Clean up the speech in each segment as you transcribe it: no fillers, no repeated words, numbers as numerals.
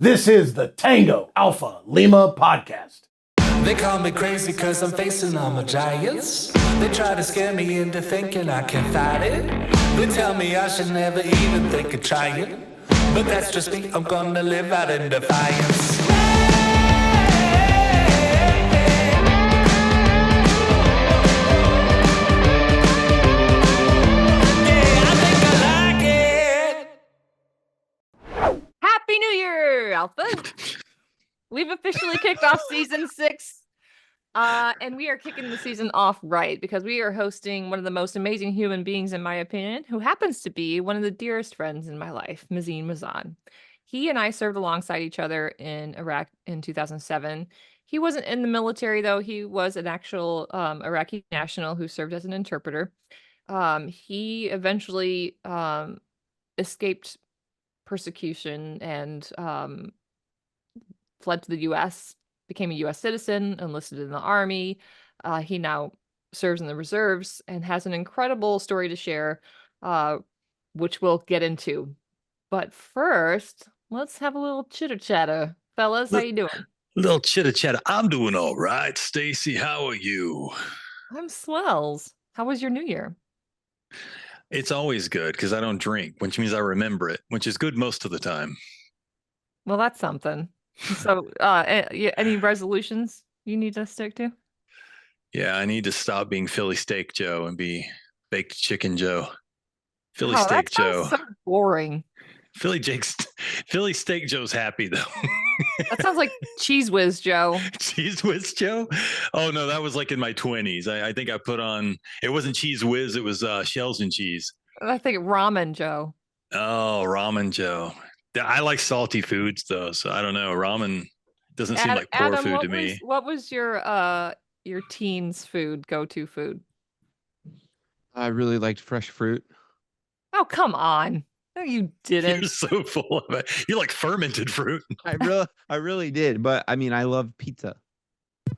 This is the Tango Alpha Lima podcast. They call me crazy cause I'm facing all my giants. They try to scare me into thinking I can fight it. They tell me I should never even think of trying. But that's just me, I'm gonna live out in defiance. Happy New Year, Alpha! We've officially kicked off season 6, and we are kicking the season off right because we are hosting one of the most amazing human beings, in my opinion, who happens to be one of the dearest friends in my life, Mazin Mozan. He and I served alongside each other in Iraq in 2007. He wasn't in the military, though. He was an actual Iraqi national who served as an interpreter. He eventually escaped persecution and fled to the U.S., became a U.S. citizen, enlisted in the Army. He now serves in the reserves and has an incredible story to share, which we'll get into. But first, let's have a little chitter-chatter. Fellas, how you doing? Little chitter-chatter. I'm doing all right. Stacy, how are you? I'm swells. How was your New Year? It's always good because I don't drink, which means I remember it, which is good most of the time. Well, that's something. So, any resolutions you need to stick to? Yeah, I need to stop being Philly Steak Joe and be Baked Chicken Joe. Philly Steak Joe. So boring. Philly Steak Joe's happy though. That sounds like Cheese Whiz Joe. Cheese Whiz Joe? Oh no, that was like in my 20s. I think I put on. It wasn't Cheese Whiz. It was shells and cheese. I think Ramen Joe. Oh, Ramen Joe. I like salty foods though, so I don't know. Ramen doesn't seem like poor food to me. What was your teens food, go-to food? I really liked fresh fruit. Oh, come on. No, you didn't. You're so full of it. You like fermented fruit. I really did. But I mean, I love pizza.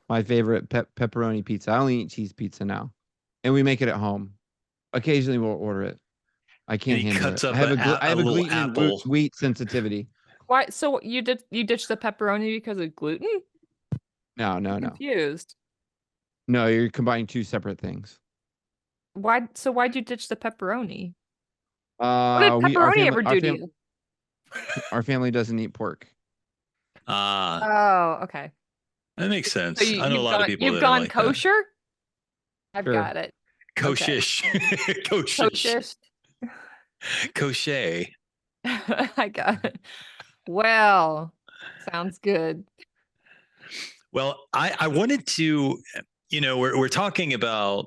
My favorite pepperoni pizza. I only eat cheese pizza now, and we make it at home. Occasionally, we'll order it. I can't handle it. I have a gluten and wheat sensitivity. Why? So you ditched the pepperoni because of gluten? No. I'm confused. No, you're combining two separate things. Why? So why'd you ditch the pepperoni? What did pepperoni ever do to you? Our family doesn't eat pork. Oh, okay. That makes sense. So I know a lot of people. You've gone like kosher? That. I've got it. Koshish. Okay. Koshish. Kosher. I got it. Well, sounds good. Well, I wanted to, we're talking about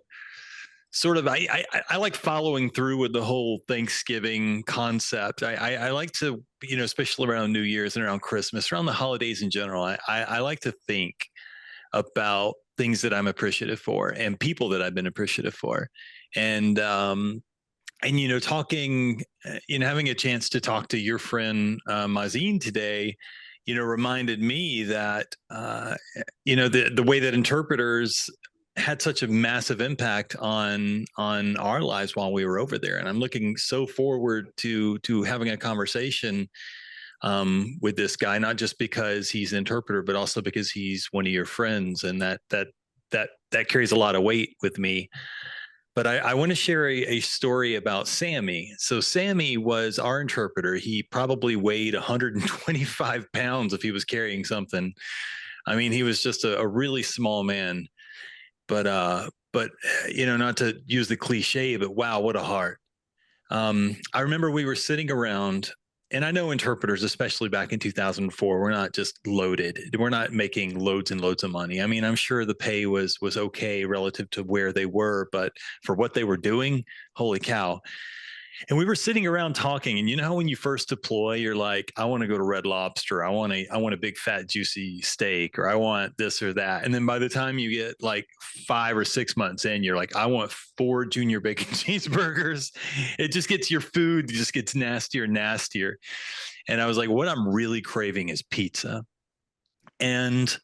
sort of, I like following through with the whole Thanksgiving concept. I like to, especially around New Year's and around Christmas, around the holidays in general, I like to think about things that I'm appreciative for and people that I've been appreciative for. And talking, having a chance to talk to your friend Mazin today, reminded me that, the way that interpreters had such a massive impact on our lives while we were over there. And I'm looking so forward to having a conversation with this guy, not just because he's an interpreter, but also because he's one of your friends. And that carries a lot of weight with me. But I want to share a story about Sammi. So Sammi was our interpreter. He probably weighed 125 pounds if he was carrying something. I mean, he was just a really small man. But not to use the cliche, but wow, what a heart. I remember we were sitting around, and I know interpreters, especially back in 2004, we're not just loaded. We're not making loads and loads of money. I mean, I'm sure the pay was okay relative to where they were, but for what they were doing, holy cow. And we were sitting around talking, and how when you first deploy, you're like, I want to go to Red Lobster. I want a big fat juicy steak, or I want this or that. And then by the time you get like 5 or 6 months in, you're like, I want 4 junior bacon cheeseburgers. It just gets your food just gets nastier and nastier. And I was like, what I'm really craving is pizza. And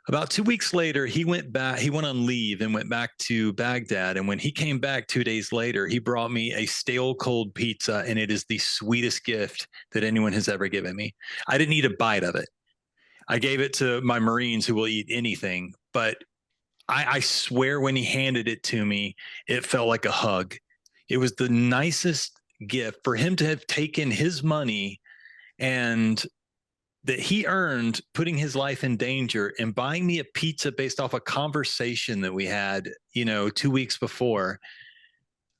About 2 weeks later, he went on leave and went back to Baghdad. And when he came back 2 days later, he brought me a stale cold pizza, and it is the sweetest gift that anyone has ever given me. I didn't eat a bite of it. I gave it to my Marines who will eat anything, but I swear when he handed it to me, it felt like a hug. It was the nicest gift for him to have taken his money and that he earned putting his life in danger and buying me a pizza based off a conversation that we had, 2 weeks before.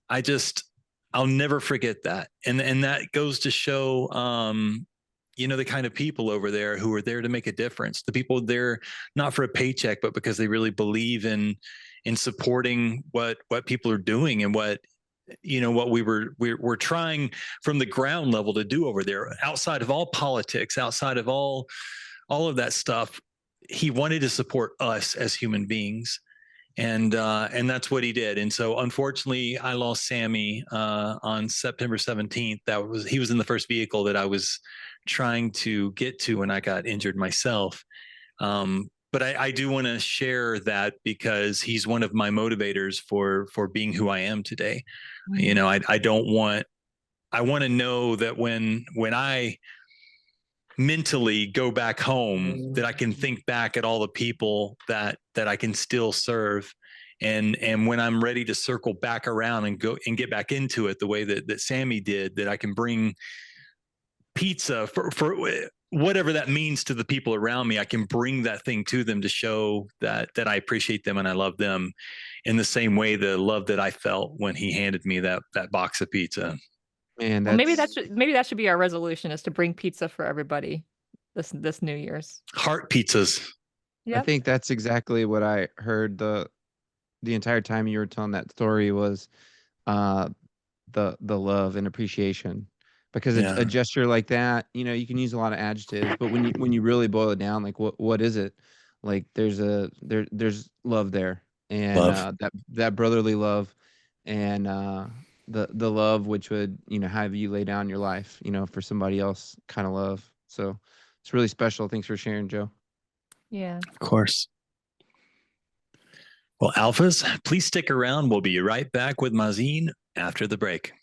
I'll never forget that. And that goes to show, the kind of people over there who are there to make a difference. The people there, not for a paycheck, but because they really believe in supporting what people are doing and what we're trying from the ground level to do over there, outside of all politics, outside of all of that stuff. He wanted to support us as human beings, and that's what he did. And so unfortunately I lost Sammi on September 17th. He was in the first vehicle that I was trying to get to when I got injured myself. But I do want to share that because he's one of my motivators for being who I am today. Mm-hmm. I want to know that when I mentally go back home, that I can think back at all the people that I can still serve. And when I'm ready to circle back around and go and get back into it the way that Sammi did, that I can bring pizza for whatever that means to the people around me. I can bring that thing to them to show that I appreciate them and I love them in the same way, the love that I felt when he handed me that box of pizza. And maybe that should be our resolution, is to bring pizza for everybody this New Year's. Heart pizzas. Yep. I think that's exactly what I heard the entire time you were telling that story was the love and appreciation. Because a gesture like that, you can use a lot of adjectives, but when you really boil it down, like what is it? Like there's love there, and that brotherly love, and the love which would have you lay down your life, for somebody else, kind of love. So it's really special. Thanks for sharing, Joe. Yeah, of course. Well, Alphas, please stick around. We'll be right back with Mazin after the break.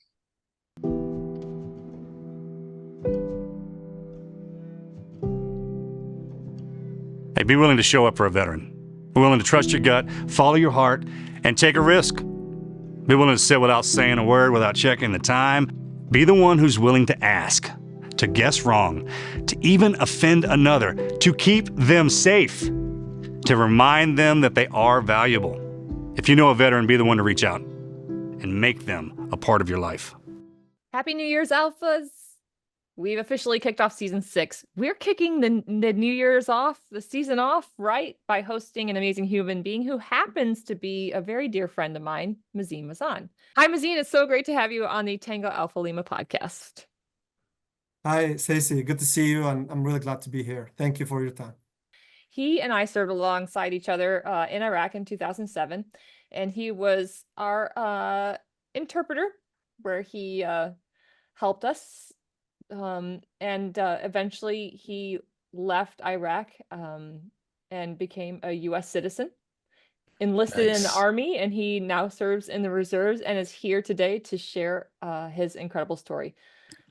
Hey, be willing to show up for a veteran. Be willing to trust your gut, follow your heart, and take a risk. Be willing to sit without saying a word, without checking the time. Be the one who's willing to ask, to guess wrong, to even offend another, to keep them safe, to remind them that they are valuable. If you know a veteran, be the one to reach out and make them a part of your life. Happy New Year's, Alphas. We've officially kicked off season 6. We're kicking the New Year's off, the season off, right, by hosting an amazing human being who happens to be a very dear friend of mine, Mazin Mozan. Hi, Mazin. It's so great to have you on the Tango Alpha Lima podcast. Hi, Stacy. Good to see you, and I'm really glad to be here. Thank you for your time. He and I served alongside each other in Iraq in 2007, and he was our interpreter, where he helped us. Eventually he left Iraq and became a U.S. citizen, enlisted in the Army, and he now serves in the reserves and is here today to share his incredible story.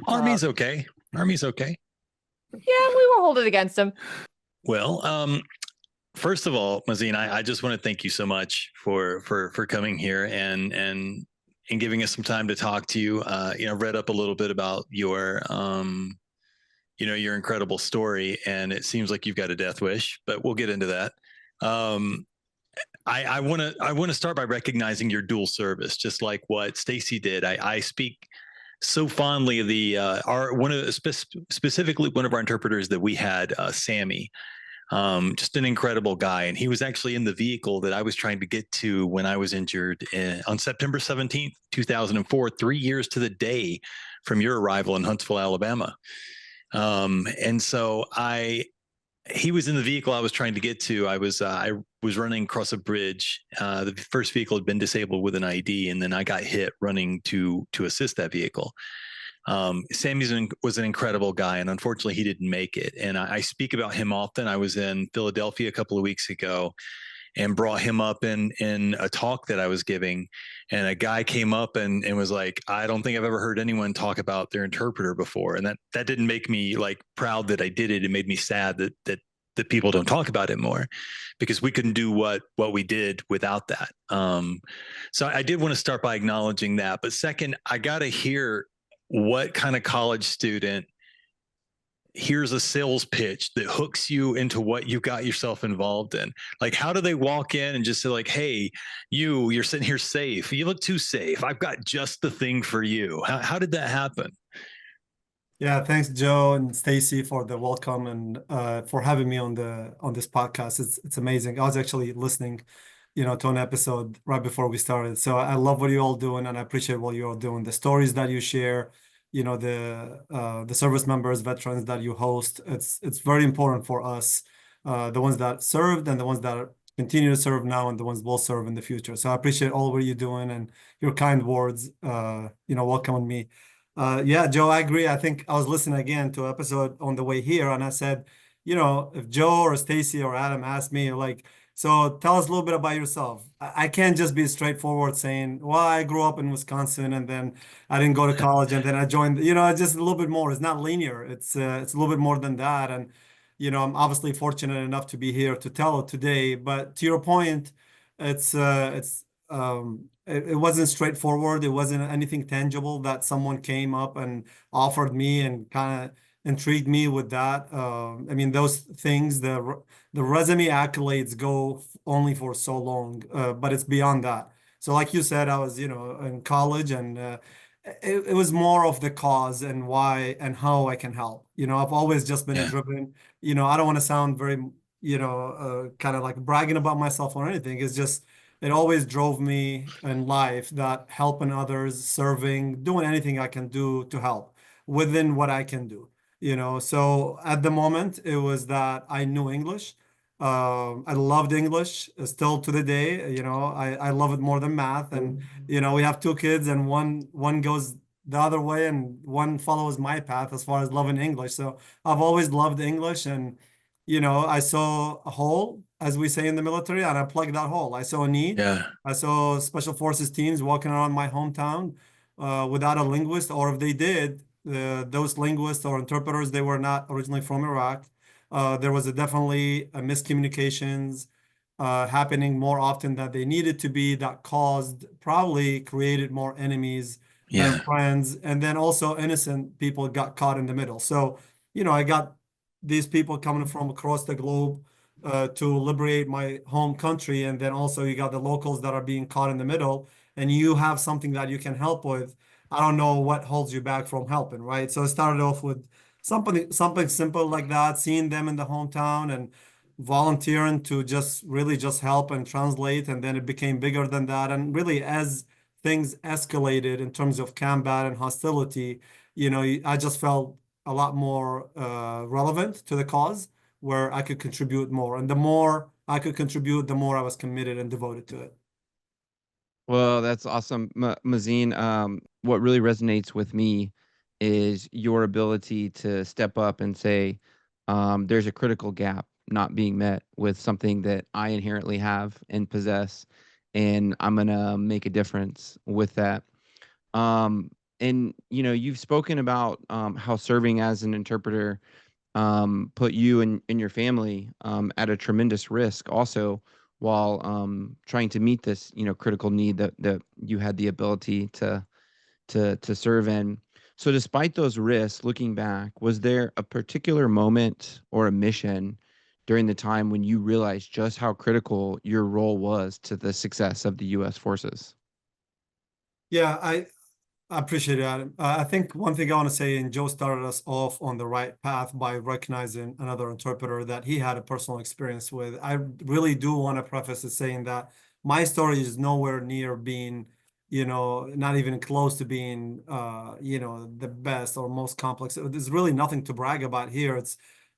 Army's okay. Army's okay. Yeah, we won't hold it against him. Well, first of all, Mazin, I just want to thank you so much for coming here and giving us some time to talk to you. Read up a little bit about your your incredible story, and it seems like you've got a death wish, but we'll get into that. I want to start by recognizing your dual service, just like what Stacy did. I speak so fondly of specifically one of our interpreters that we had, Sammi. Just an incredible guy. And he was actually in the vehicle that I was trying to get to when I was injured on September 17th, 2004, 3 years to the day from your arrival in Huntsville, Alabama. And so he was in the vehicle I was trying to get to. I was running across a bridge. The first vehicle had been disabled with an ID, and then I got hit running to assist that vehicle. Sammy was an incredible guy, and unfortunately he didn't make it. And I speak about him often. I was in Philadelphia a couple of weeks ago and brought him up in a talk that I was giving. And a guy came up and was like, I don't think I've ever heard anyone talk about their interpreter before. And that didn't make me like proud that I did it. It made me sad that people don't talk about it more, because we couldn't do what we did without that. So I did want to start by acknowledging that. But second, I got to hear what kind of college student here's a sales pitch that hooks you into what you got yourself involved in. Like, how do they walk in and just say like, hey, you're sitting here safe. You look too safe. I've got just the thing for you. How did that happen? Yeah, thanks, Joe and Stacy, for the welcome and for having me on this podcast. It's amazing. I was actually listening, to an episode right before we started. So I love what you're all doing, and I appreciate what you're all doing. The stories that you share, the service members, veterans that you host. It's very important for us, the ones that served and the ones that continue to serve now and the ones will serve in the future. So I appreciate all what you're doing and your kind words, welcoming me. Yeah, Joe, I agree. I think I was listening again to an episode on the way here, and I said, if Joe or Stacy or Adam asked me, like, so tell us a little bit about yourself. I can't just be straightforward saying, well, I grew up in Wisconsin and then I didn't go to college and then I joined, just a little bit more. It's not linear. It's a little bit more than that. And, I'm obviously fortunate enough to be here to tell it today. But to your point, it wasn't straightforward. It wasn't anything tangible that someone came up and offered me and kind of intrigued me with that. I mean, those things, the resume accolades go only for so long, but it's beyond that. So like you said, I was, in college, and it was more of the cause and why and how I can help. I've always just been driven. I don't want to sound very, kind of like bragging about myself or anything. It's just, it always drove me in life that helping others, serving, doing anything I can do to help within what I can do. So at the moment it was that I knew English. I loved English still to the day. I love it more than math. And we have two kids, and one goes the other way and one follows my path as far as loving English. So I've always loved English, and I saw a hole, as we say in the military, and I plugged that hole. I saw a need. I saw special forces teams walking around my hometown without a linguist, or if they did, those linguists or interpreters, they were not originally from Iraq. There was definitely a miscommunications happening more often than they needed to be, that probably created more enemies than friends. And then also innocent people got caught in the middle. So, I got these people coming from across the globe to liberate my home country. And then also you got the locals that are being caught in the middle, and you have something that you can help with. I don't know what holds you back from helping, right? So it started off with something simple like that, seeing them in the hometown and volunteering to just really just help and translate. And then it became bigger than that. And really, as things escalated in terms of combat and hostility, I just felt a lot more relevant to the cause, where I could contribute more. And the more I could contribute, the more I was committed and devoted to it. Well, that's awesome, Mazin. What really resonates with me is your ability to step up and say, there's a critical gap not being met with something that I inherently have and possess, and I'm going to make a difference with that. And, you've spoken about how serving as an interpreter put you and your family at a tremendous risk also, while trying to meet this, critical need that you had the ability to serve in. So despite those risks, looking back, was there a particular moment or a mission during the time when you realized just how critical your role was to the success of the U.S. forces? Yeah, I appreciate it, Adam. I think one thing I want to say, and Joe started us off on the right path by recognizing another interpreter that he had a personal experience with. I really do want to preface it saying that my story is nowhere near being, not even close to being, the best or most complex. There's really nothing to brag about here.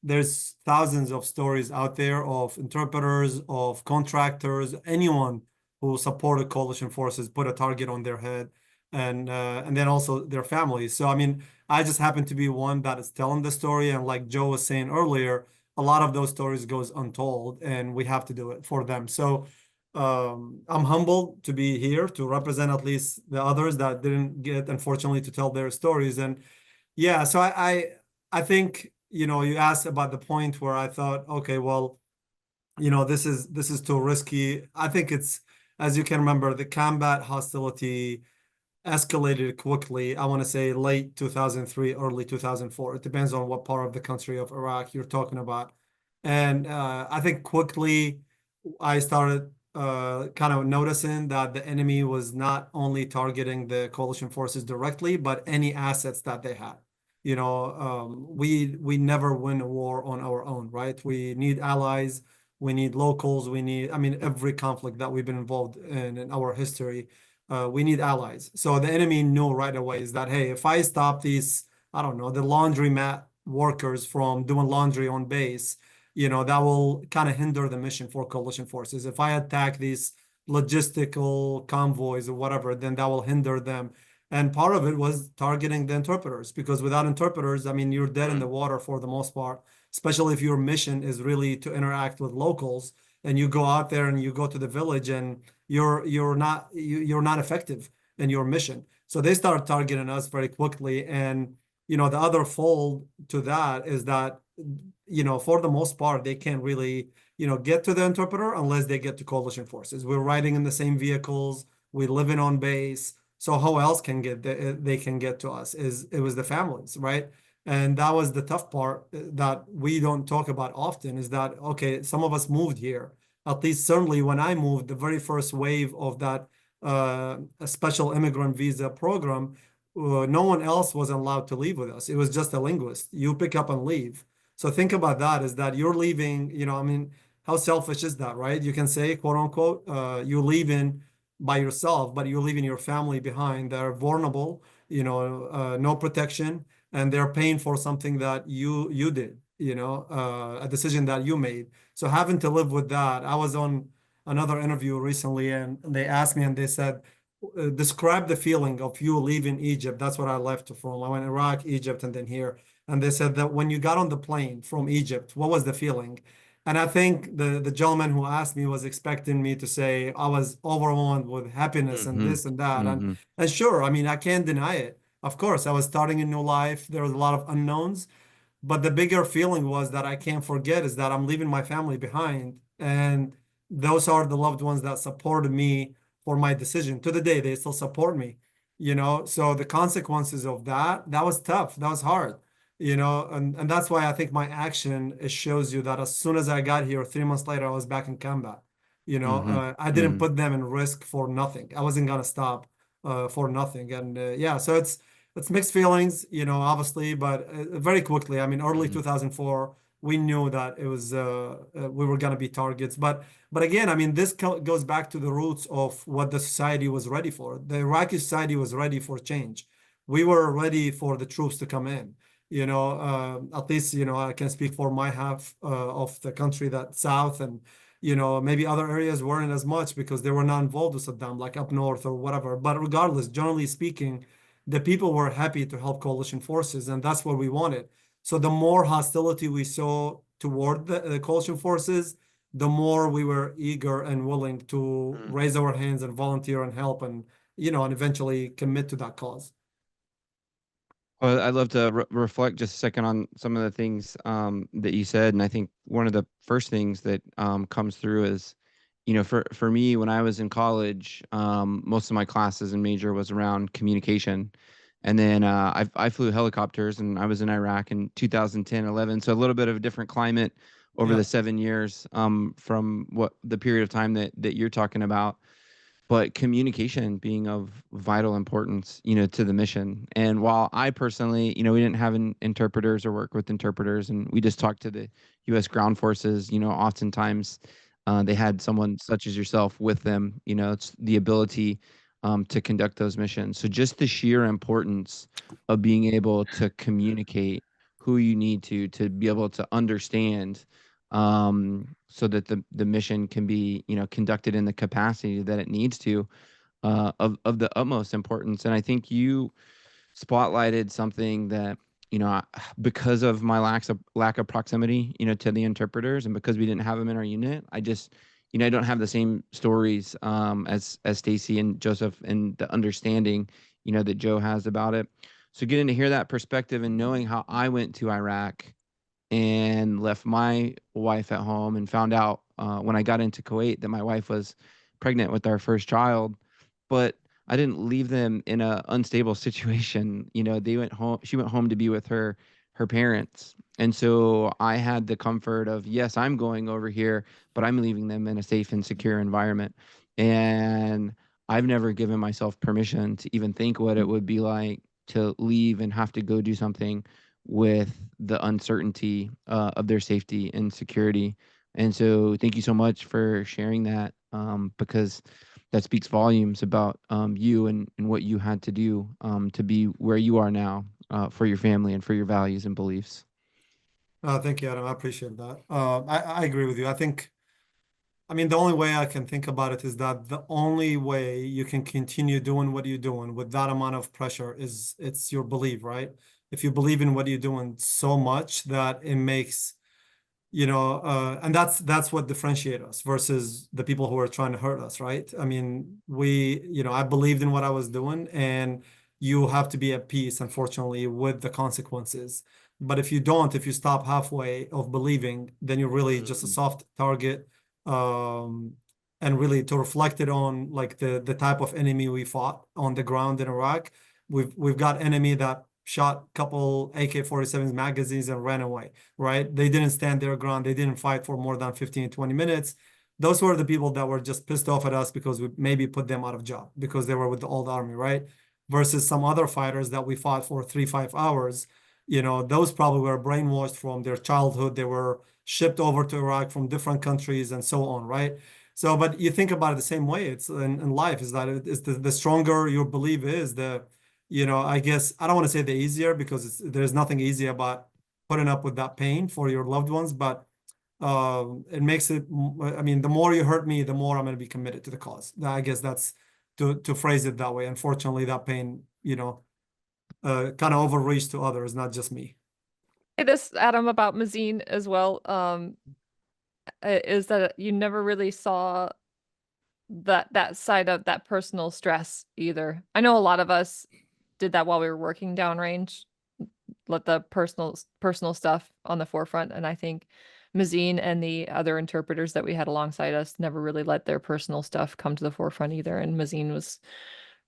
There's thousands of stories out there of interpreters, of contractors, anyone who supported coalition forces, put a target on their head, and then also their families. So I mean, I just happen to be one that is telling the story. And like Joe was saying earlier, a lot of those stories goes untold, and we have to do it for them. So I'm humbled to be here to represent at least the others that didn't get, unfortunately, to tell their stories. And yeah, so I think, you know, you asked about the point where I thought, okay, well, you know, this is too risky. I think it's, as you can remember, the combat hostility escalated quickly. I want to say late 2003, early 2004. It depends on what part of the country of Iraq you're talking about. And I think quickly I started kind of noticing that the enemy was not only targeting the coalition forces directly, but any assets that they had. You know, we never win a war on our own, right? We need allies, we need locals, we need, I mean, every conflict that we've been involved in our history, we need allies. So the enemy knew right away is that, hey, if I stop these, I don't know, the laundromat workers from doing laundry on base, you know, that will kind of hinder the mission for coalition forces. If I attack these logistical convoys or whatever, then that will hinder them. And part of it was targeting the interpreters, because without interpreters, I mean, you're dead in the water for the most part, especially if your mission is really to interact with locals and you go out there and you go to the village and you're not effective in your mission. So they start targeting us very quickly. And, you know, the other fold to that is that, you know, for the most part, they can't really, you know, get to the interpreter unless they get to coalition forces. We're riding in the same vehicles, we live in on base. So how else can they can get to us? It was the families, right? And that was the tough part that we don't talk about often, is that, okay, some of us moved here. At least certainly when I moved, the very first wave of that special immigrant visa program, no one else was allowed to leave with us. It was just a linguist. You pick up and leave. So think about that, is that you're leaving, you know, I mean, how selfish is that, right? You can say, quote unquote, you're leaving by yourself, but you're leaving your family behind. They're vulnerable, you know, no protection, and they're paying for something that you did, you know, a decision that you made. So having to live with that. I was on another interview recently, and they asked me, and they said, describe the feeling of you leaving Egypt. That's what I left from. I went Iraq, Egypt, and then here. And they said that when you got on the plane from Egypt, what was the feeling? And I think the gentleman who asked me was expecting me to say I was overwhelmed with happiness and this and that. And sure, I mean, I can't deny it. Of course, I was starting a new life. There was a lot of unknowns. But the bigger feeling was that I can't forget is that I'm leaving my family behind. And those are the loved ones that supported me for my decision. To the day, they still support me, you know? So the consequences of that was tough. That was hard, you know? And that's why I think my action, it shows you that as soon as I got here, 3 months later, I was back in combat. You know, I didn't put them in risk for nothing. I wasn't going to stop for nothing. And yeah, so it's mixed feelings, you know, obviously, but very quickly, I mean, early 2004, we knew that it was we were going to be targets. But again, I mean, this goes back to the roots of what the society was ready for. The Iraqi society was ready for change. We were ready for the troops to come in. You know, at least, you know, I can speak for my half of the country, that south, and, you know, maybe other areas weren't as much because they were not involved with Saddam, like up north or whatever. But regardless, generally speaking, the people were happy to help coalition forces, and that's what we wanted. So the more hostility we saw toward the coalition forces, the more we were eager and willing to raise our hands and volunteer and help, and, you know, and eventually commit to that cause. Well, I'd love to reflect just a second on some of the things that you said. And I think one of the first things that comes through is, you know, for me, when I was in college, most of my classes and major was around communication. And then I flew helicopters, and I was in Iraq in 2010, 11. So a little bit of a different climate over the 7 years from what the period of time that you're talking about. But communication being of vital importance, you know, to the mission. And while I personally, you know, we didn't have interpreters or work with interpreters, and we just talked to the U.S. ground forces, you know, oftentimes they had someone such as yourself with them. You know, it's the ability to conduct those missions. So just the sheer importance of being able to communicate who you need to be able to understand, so that the mission can be, you know, conducted in the capacity that it needs to, of the utmost importance. And I think you spotlighted something that, because of my lack of proximity, to the interpreters, and because we didn't have them in our unit, I just, I don't have the same stories as Stacy and Joseph, and the understanding, that Joe has about it. So getting to hear that perspective and knowing how I went to Iraq and left my wife at home, and found out when I got into Kuwait that my wife was pregnant with our first child, but I didn't leave them in a unstable situation. They went home. She went home to be with her parents, and so I had the comfort of, yes, I'm going over here, but I'm leaving them in a safe and secure environment. And I've never given myself permission to even think what it would be like to leave and have to go do something with the uncertainty of their safety and security. And so thank you so much for sharing that, because that speaks volumes about you and what you had to do to be where you are now for your family and for your values and beliefs. Thank you, Adam. I appreciate that. I agree with you. I mean, the only way I can think about it is that the only way you can continue doing what you're doing with that amount of pressure is it's your belief, right? If you believe in what you're doing so much that it makes, and that's what differentiates us versus the people who are trying to hurt us, right? I mean, I believed in what I was doing, and you have to be at peace, unfortunately, with the consequences. But if you don't, if you stop halfway of believing, then you're really just a soft target. And really, to reflect it on like the type of enemy we fought on the ground in Iraq, we've got enemy that shot a couple AK-47 magazines and ran away, right? They didn't stand their ground. They didn't fight for more than 15, 20 minutes. Those were the people that were just pissed off at us because we maybe put them out of job because they were with the old army, right? Versus some other fighters that we fought for 3-5 hours. Those probably were brainwashed from their childhood. They were shipped over to Iraq from different countries and so on, right? So, but you think about it the same way. It's in life, is that it's the stronger your belief is, I guess I don't want to say the easier, because there's nothing easy about putting up with that pain for your loved ones, but it makes it, I mean, the more you hurt me, the more I'm going to be committed to the cause. I guess that's to phrase it that way. Unfortunately, that pain, kind of overreached to others, not just me. Hey, this, Adam, about Mazin as well, is that you never really saw that side of that personal stress either. I know a lot of us did that while we were working downrange, let the personal stuff on the forefront. And I think Mazin and the other interpreters that we had alongside us never really let their personal stuff come to the forefront either. And Mazin was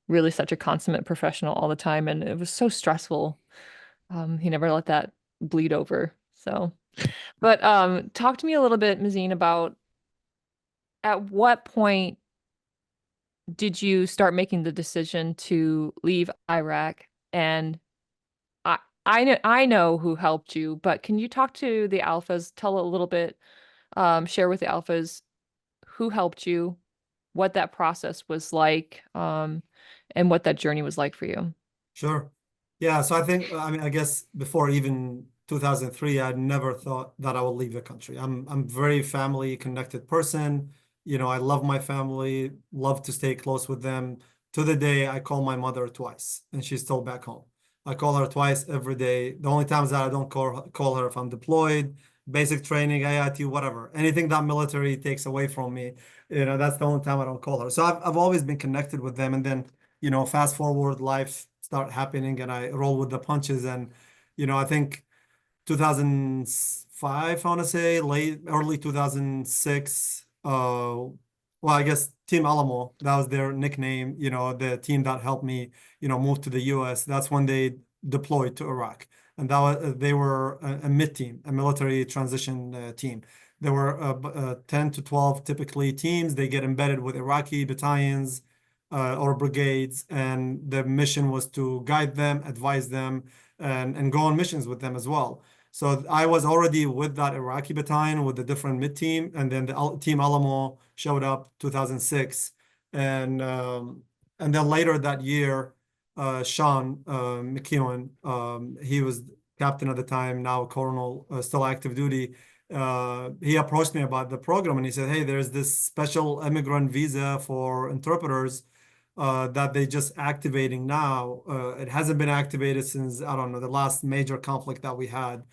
really such a consummate professional all the time, and it was so stressful. He never let that bleed over. So, but talk to me a little bit, Mazin, about at what point did you start making the decision to leave Iraq? And I know who helped you, but can you talk to the alphas, tell a little bit, share with the alphas who helped you, what that process was like, and what that journey was like for you? Sure. Yeah. So I guess before even 2003, I never thought that I would leave the country. I'm very family connected person. I love my family, love to stay close with them. To the day I call my mother twice and she's still back home. I call her twice every day. The only times that I don't call her if I'm deployed, basic training, AIT, whatever. Anything that military takes away from me, that's the only time I don't call her. So I've always been connected with them. And then, fast forward, life start happening and I roll with the punches. And, I think 2005, I want to say, early 2006, well, I guess Team Alamo, that was their nickname, the team that helped me, move to the US. That's when they deployed to Iraq. And they were a mid team, a military transition team. There were 10 to 12 typically teams. They get embedded with Iraqi battalions or brigades. And the mission was to guide them, advise them, and go on missions with them as well. So I was already with that Iraqi battalion with the different mid team, and then the Team Alamo showed up 2006, and then later that year, Sean McKeown, he was captain at the time, now colonel, still active duty. He approached me about the program, and he said, "Hey, there's this special immigrant visa for interpreters. that they just activating now. It hasn't been activated since, I don't know, the last major conflict that we had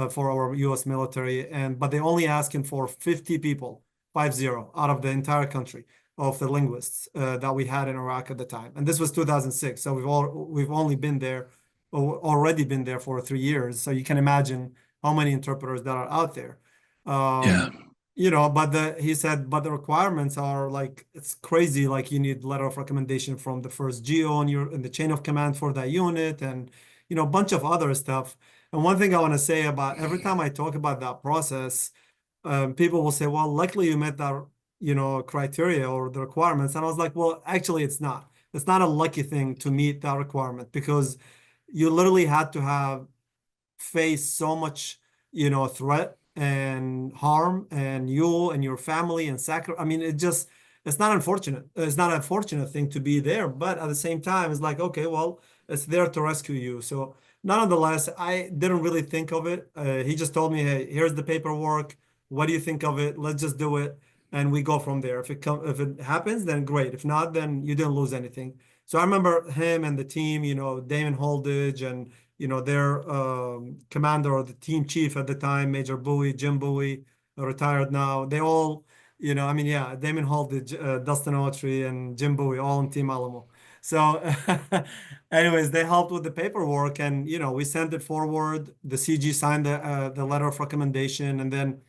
for our U.S. military. But they're only asking for 50 people, 50, out of the entire country of the linguists that we had in Iraq at the time. And this was 2006. So we've only been there, or already been there for 3 years. So you can imagine how many interpreters that are out there. Yeah. You know, but he said, but the requirements are like, it's crazy. Like you need letter of recommendation from the first GO in the chain of command for that unit, and, you know, a bunch of other stuff. And one thing I want to say about every time I talk about that process, people will say, well, luckily you met that, you know, criteria or the requirements. And I was like, well, actually it's not. It's not a lucky thing to meet that requirement, because you literally had to have faced so much, you know, threat and harm, and you and your family and I mean, it's not unfortunate. It's not a fortunate thing to be there, but at the same time, it's like, okay, well, it's there to rescue you. So nonetheless, I didn't really think of it. He just told me, hey, here's the paperwork. What do you think of it? Let's just do it. And we go from there. If it happens, then great. If not, then you didn't lose anything. So I remember him and the team, you know, Damon Holdridge and, you know, their commander or the team chief at the time, Major Bowie, Jim Bowie, retired now. They all, you know, I mean, yeah, Damon Holdridge, Dustin Autry, and Jim Bowie, all on Team Alamo. So anyways, they helped with the paperwork, and, you know, we sent it forward. The CG signed the letter of recommendation, and then,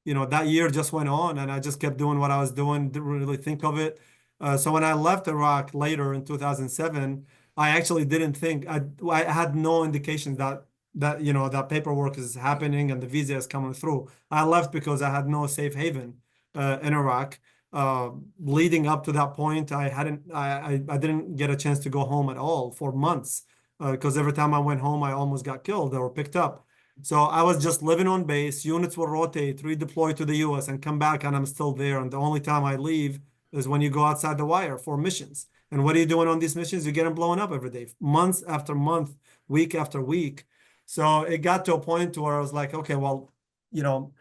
you know, that year just went on, and I just kept doing what I was doing, didn't really think of it. So when I left Iraq later in 2007, I actually didn't think, I had no indication that you know, that paperwork is happening and the visa is coming through. I left because I had no safe haven in Iraq. Leading up to that point, I didn't get a chance to go home at all for months, because every time I went home, I almost got killed or picked up. So I was just living on base. Units will rotate, redeploy to the US and come back, and I'm still there. And the only time I leave is when you go outside the wire for missions. And what are you doing on these missions? You're getting blown up every day, months after month, week after week. So it got to a point where I was like, okay, well, you know,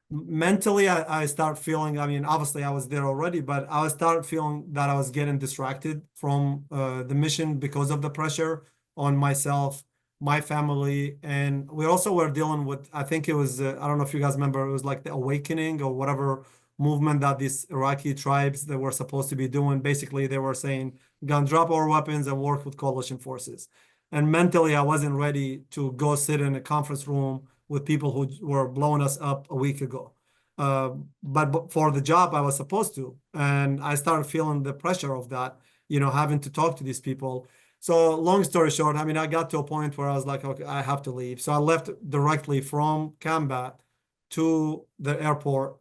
mentally I start feeling, I mean, obviously I was there already, but I start feeling that I was getting distracted from the mission because of the pressure on myself, my family. And we also were dealing with, I think it was, I don't know if you guys remember, it was like the awakening or whatever movement that these Iraqi tribes that were supposed to be doing. Basically, they were saying, gonna drop our weapons and work with coalition forces. And mentally, I wasn't ready to go sit in a conference room with people who were blowing us up a week ago. But for the job, I was supposed to. And I started feeling the pressure of that, you know, having to talk to these people. So long story short, I mean, I got to a point where I was like, okay, I have to leave. So I left directly from Combat to the airport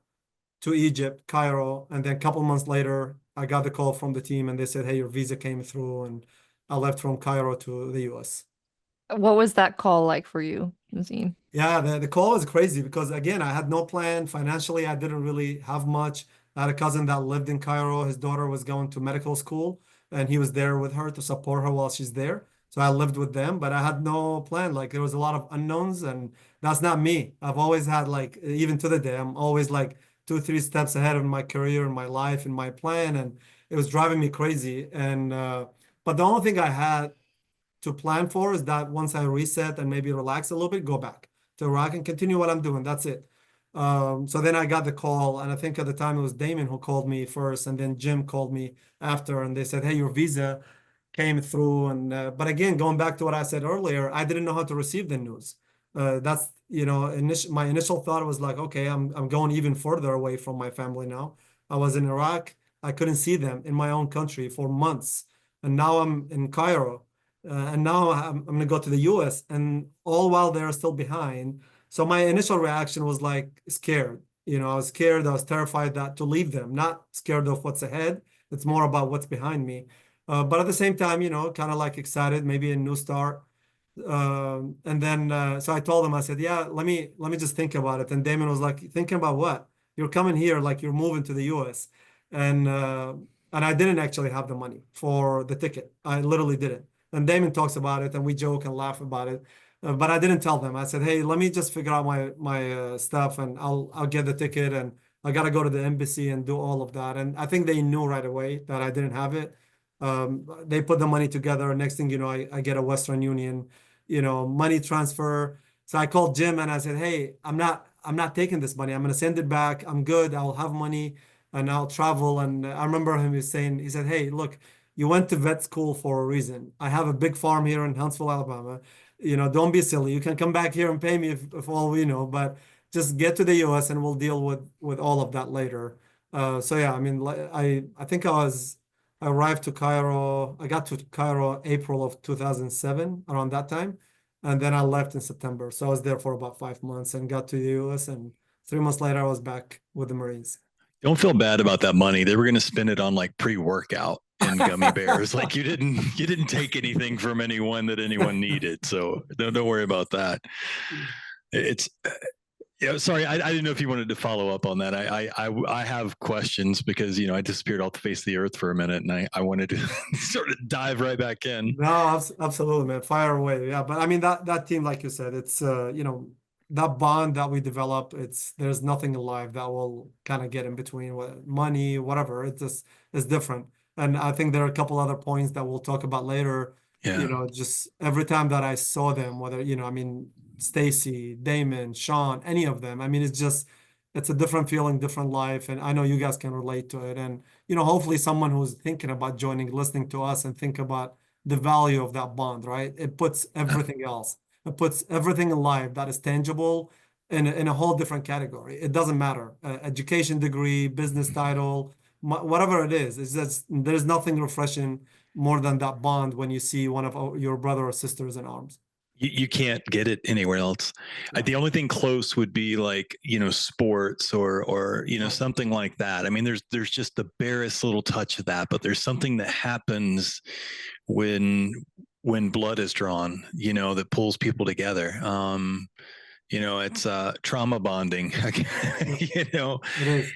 to Egypt, Cairo, and then a couple months later, I got the call from the team, and they said, "Hey, your visa came through," and I left from Cairo to the U.S. What was that call like for you, Mazin? Yeah, the call was crazy because, again, I had no plan financially. I didn't really have much. I had a cousin that lived in Cairo. His daughter was going to medical school, and he was there with her to support her while she's there. So I lived with them, but I had no plan. Like, there was a lot of unknowns, and that's not me. I've always had, like, even to the day, I'm always like 2-3 steps ahead of my career and my life and my plan, and it was driving me crazy. And but the only thing I had to plan for is that once I reset and maybe relax a little bit, go back to Iraq and continue what I'm doing. That's it. So then I got the call, and I think at the time it was Damon who called me first, and then Jim called me after, and they said, "Hey, your visa came through." And but again, going back to what I said earlier, I didn't know how to receive the news. That's, you know, my initial thought was like, okay, I'm going even further away from my family now. I was in Iraq. I couldn't see them in my own country for months, and now I'm in Cairo, and now I'm going to go to the U.S. and all while they're still behind. So my initial reaction was like scared. You know, I was scared. I was terrified that to leave them, not scared of what's ahead. It's more about what's behind me. But at the same time, you know, kind of like excited, maybe a new start. And then so I told him, I said, yeah, let me just think about it. And Damon was like, thinking about what? You're coming here, like you're moving to the US. And I didn't actually have the money for the ticket. I literally didn't. And Damon talks about it, and we joke and laugh about it. But I didn't tell them. I said, hey, let me just figure out my stuff, and I'll get the ticket, and I got to go to the embassy and do all of that. And I think they knew right away that I didn't have it. They put the money together. Next thing you know, I get a Western Union, money transfer. So I called Jim and I said, hey, I'm not taking this money. I'm going to send it back. I'm good. I'll have money and I'll travel. And I remember him saying, he said, hey, look, you went to vet school for a reason. I have a big farm here in Huntsville, Alabama. Don't be silly. You can come back here and pay me if all we know, but just get to the US and we'll deal with all of that later. So yeah, I mean, I think I arrived to Cairo. I got to Cairo April of 2007, around that time. And then I left in September. So I was there for about 5 months and got to the US. And 3 months later, I was back with the Marines. Don't feel bad about that money. They were going to spend it on like pre-workout and gummy bears. Like you didn't take anything from anyone that anyone needed. So don't worry about that. It's sorry, I didn't know if you wanted to follow up on that. I have questions because I disappeared off the face of the earth for a minute, and I wanted to sort of dive right back in. No, absolutely, man. Fire away. Yeah, but I mean that team, like you said, it's that bond that we develop. There's nothing in life that will kind of get in between money, whatever. It's different. And I think there are a couple other points that we'll talk about later. Yeah. Just every time that I saw them, whether I mean, Stacy, Damon, Sean, any of them. I mean, it's a different feeling, different life. And I know you guys can relate to it. And, hopefully someone who's thinking about joining, listening to us and think about the value of that bond, right? It puts everything else. It puts everything in life that is tangible in a whole different category. It doesn't matter. Education degree, business title, whatever it is. It's just, there's nothing refreshing more than that bond when you see one of your brother or sisters in arms. You can't get it anywhere else. The only thing close would be like, sports or something like that. I mean, there's just the barest little touch of that, but there's something that happens when blood is drawn, that pulls people together. It's trauma bonding, It is.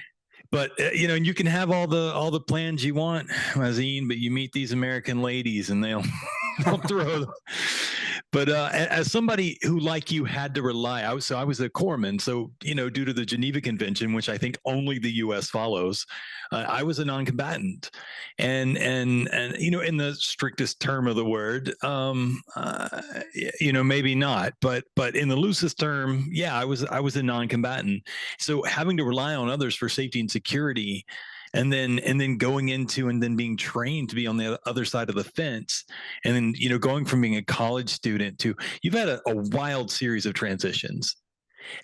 But and you can have all the plans you want, Mazin, but you meet these American ladies and they'll throw them. But as somebody who, like you, had to rely, I was a corpsman, so due to the Geneva Convention, which I think only the U.S. follows, I was a non-combatant, and in the strictest term of the word, maybe not, but in the loosest term, yeah, I was a non-combatant. So having to rely on others for safety and security. And then going into and then being trained to be on the other side of the fence. And then, going from being a college student to, you've had a wild series of transitions.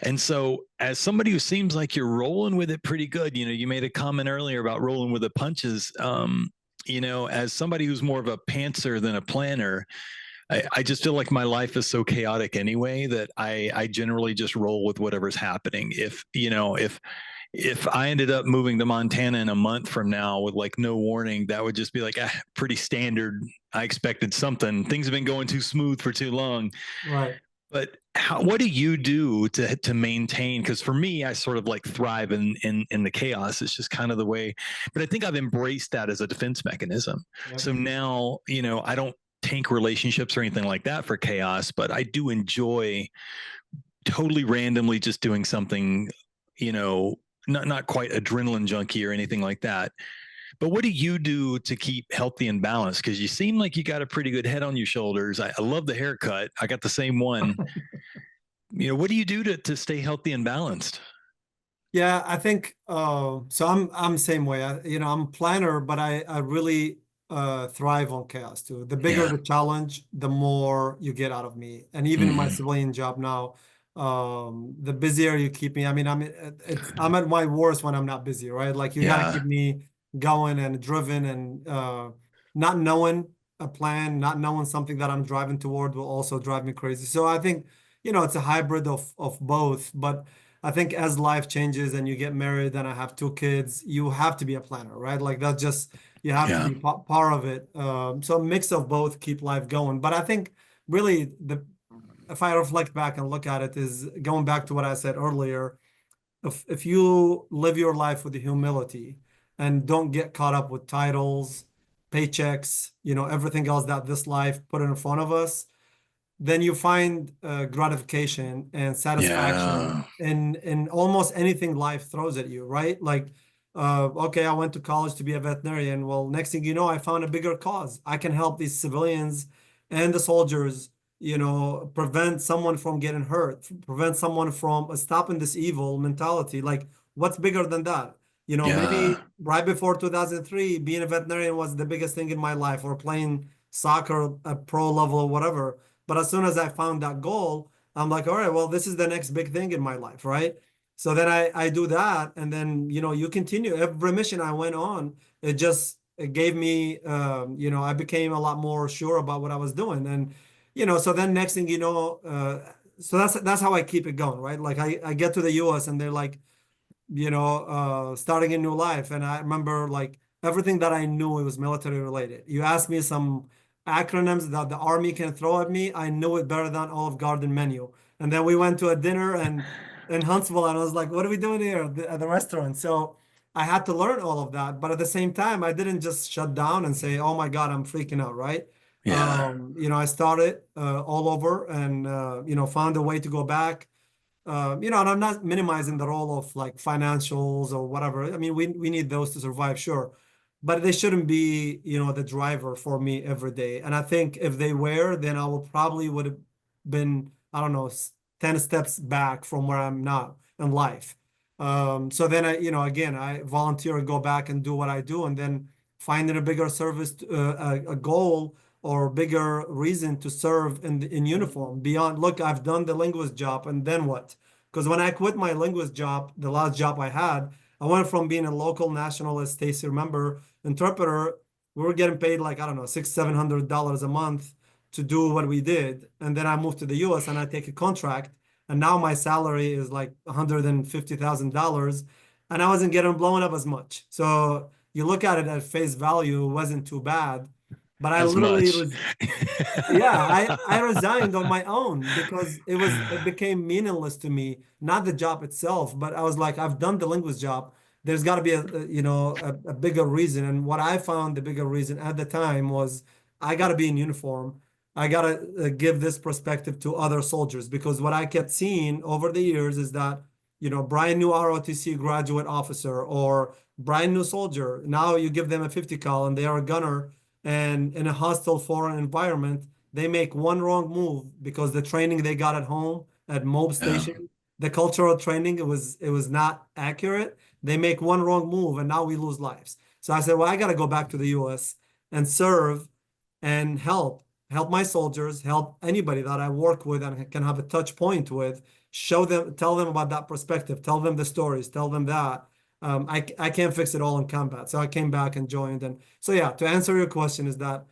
And so as somebody who seems like you're rolling with it pretty good, you made a comment earlier about rolling with the punches, as somebody who's more of a pantser than a planner, I just feel like my life is so chaotic anyway that I generally just roll with whatever's happening. If I ended up moving to Montana in a month from now with like no warning, that would just be like pretty standard. I expected something. Things have been going too smooth for too long. Right. But what do you do to maintain? Because for me, I sort of like thrive in the chaos. It's just kind of the way. But I think I've embraced that as a defense mechanism. Yep. So now, I don't tank relationships or anything like that for chaos, but I do enjoy totally randomly just doing something, not quite adrenaline junkie or anything like that. But what do you do to keep healthy and balanced? Because you seem like you got a pretty good head on your shoulders. I love the haircut. I got the same one. What do you do to stay healthy and balanced? Yeah, I think so. I'm same way. I'm a planner, but I really thrive on chaos too. The bigger the challenge, the more you get out of me. And even in my civilian job now, the busier you keep me. I mean, I'm at my worst when I'm not busy, right? Like you gotta keep me going and driven, and not knowing a plan, not knowing something that I'm driving toward will also drive me crazy. So I think, it's a hybrid of both. But I think as life changes and you get married and I have 2 kids, you have to be a planner, right? Like that's just, you have to be part of it. So a mix of both keep life going. But I think really if I reflect back and look at it, is going back to what I said earlier. If you live your life with the humility and don't get caught up with titles, paychecks, everything else that this life put in front of us, then you find gratification and satisfaction in almost anything life throws at you, right? Like Okay, I went to college to be a veterinarian. Well, next thing you know, I found a bigger cause. I can help these civilians and the soldiers, prevent someone from getting hurt, prevent someone from stopping this evil mentality. Like, what's bigger than that? Yeah. Maybe right before 2003, being a veterinarian was the biggest thing in my life, or playing soccer at pro level or whatever. But as soon as I found that goal, I'm like, all right, well, this is the next big thing in my life, right? So then I do that, and then you continue. Every mission I went on, it gave me I became a lot more sure about what I was doing, and so then next thing so that's how I keep it going, right? Like I get to the US and they're like, starting a new life. And I remember like everything that I knew, it was military related. You asked me some acronyms that the army can throw at me, I knew it better than Olive Garden menu. And then we went to a dinner and in Huntsville, and I was like, what are we doing here at the restaurant? So I had to learn all of that. But at the same time, I didn't just shut down and say, oh my God, I'm freaking out, right? Yeah. I started all over and found a way to go back. And I'm not minimizing the role of like financials or whatever. I mean, we need those to survive, sure, but they shouldn't be, the driver for me every day. And I think if they were, then I would have been, I don't know, 10 steps back from where I'm now in life. So then again, I volunteer and go back and do what I do, and then finding a bigger service, a goal or bigger reason to serve in uniform beyond, look, I've done the linguist job, and then what? Because when I quit my linguist job, the last job I had, I went from being a local national, as Stacy remember, interpreter. We were getting paid like, I don't know, $600-700 a month to do what we did. And then I moved to the US and I take a contract. And now my salary is like $150,000. And I wasn't getting blown up as much. So you look at it at face value, it wasn't too bad. But I As literally much. yeah, I resigned on my own because it became meaningless to me, not the job itself, but I was like, I've done the linguist job. There's got to be a bigger reason. And what I found the bigger reason at the time was I got to be in uniform. I got to give this perspective to other soldiers, because what I kept seeing over the years is that, brand new ROTC graduate officer or brand new soldier, now you give them a 50 cal and they are a gunner, and in a hostile foreign environment, they make one wrong move because the training they got at home at Mob Yeah. Station, the cultural training, it was not accurate. They make one wrong move and now we lose lives. So I said, well, I got to go back to the US and serve and help my soldiers, help anybody that I work with and can have a touch point with, show them, tell them about that perspective, tell them the stories, tell them that. I can't fix it all in combat. So I came back and joined. And so, yeah, to answer your question is that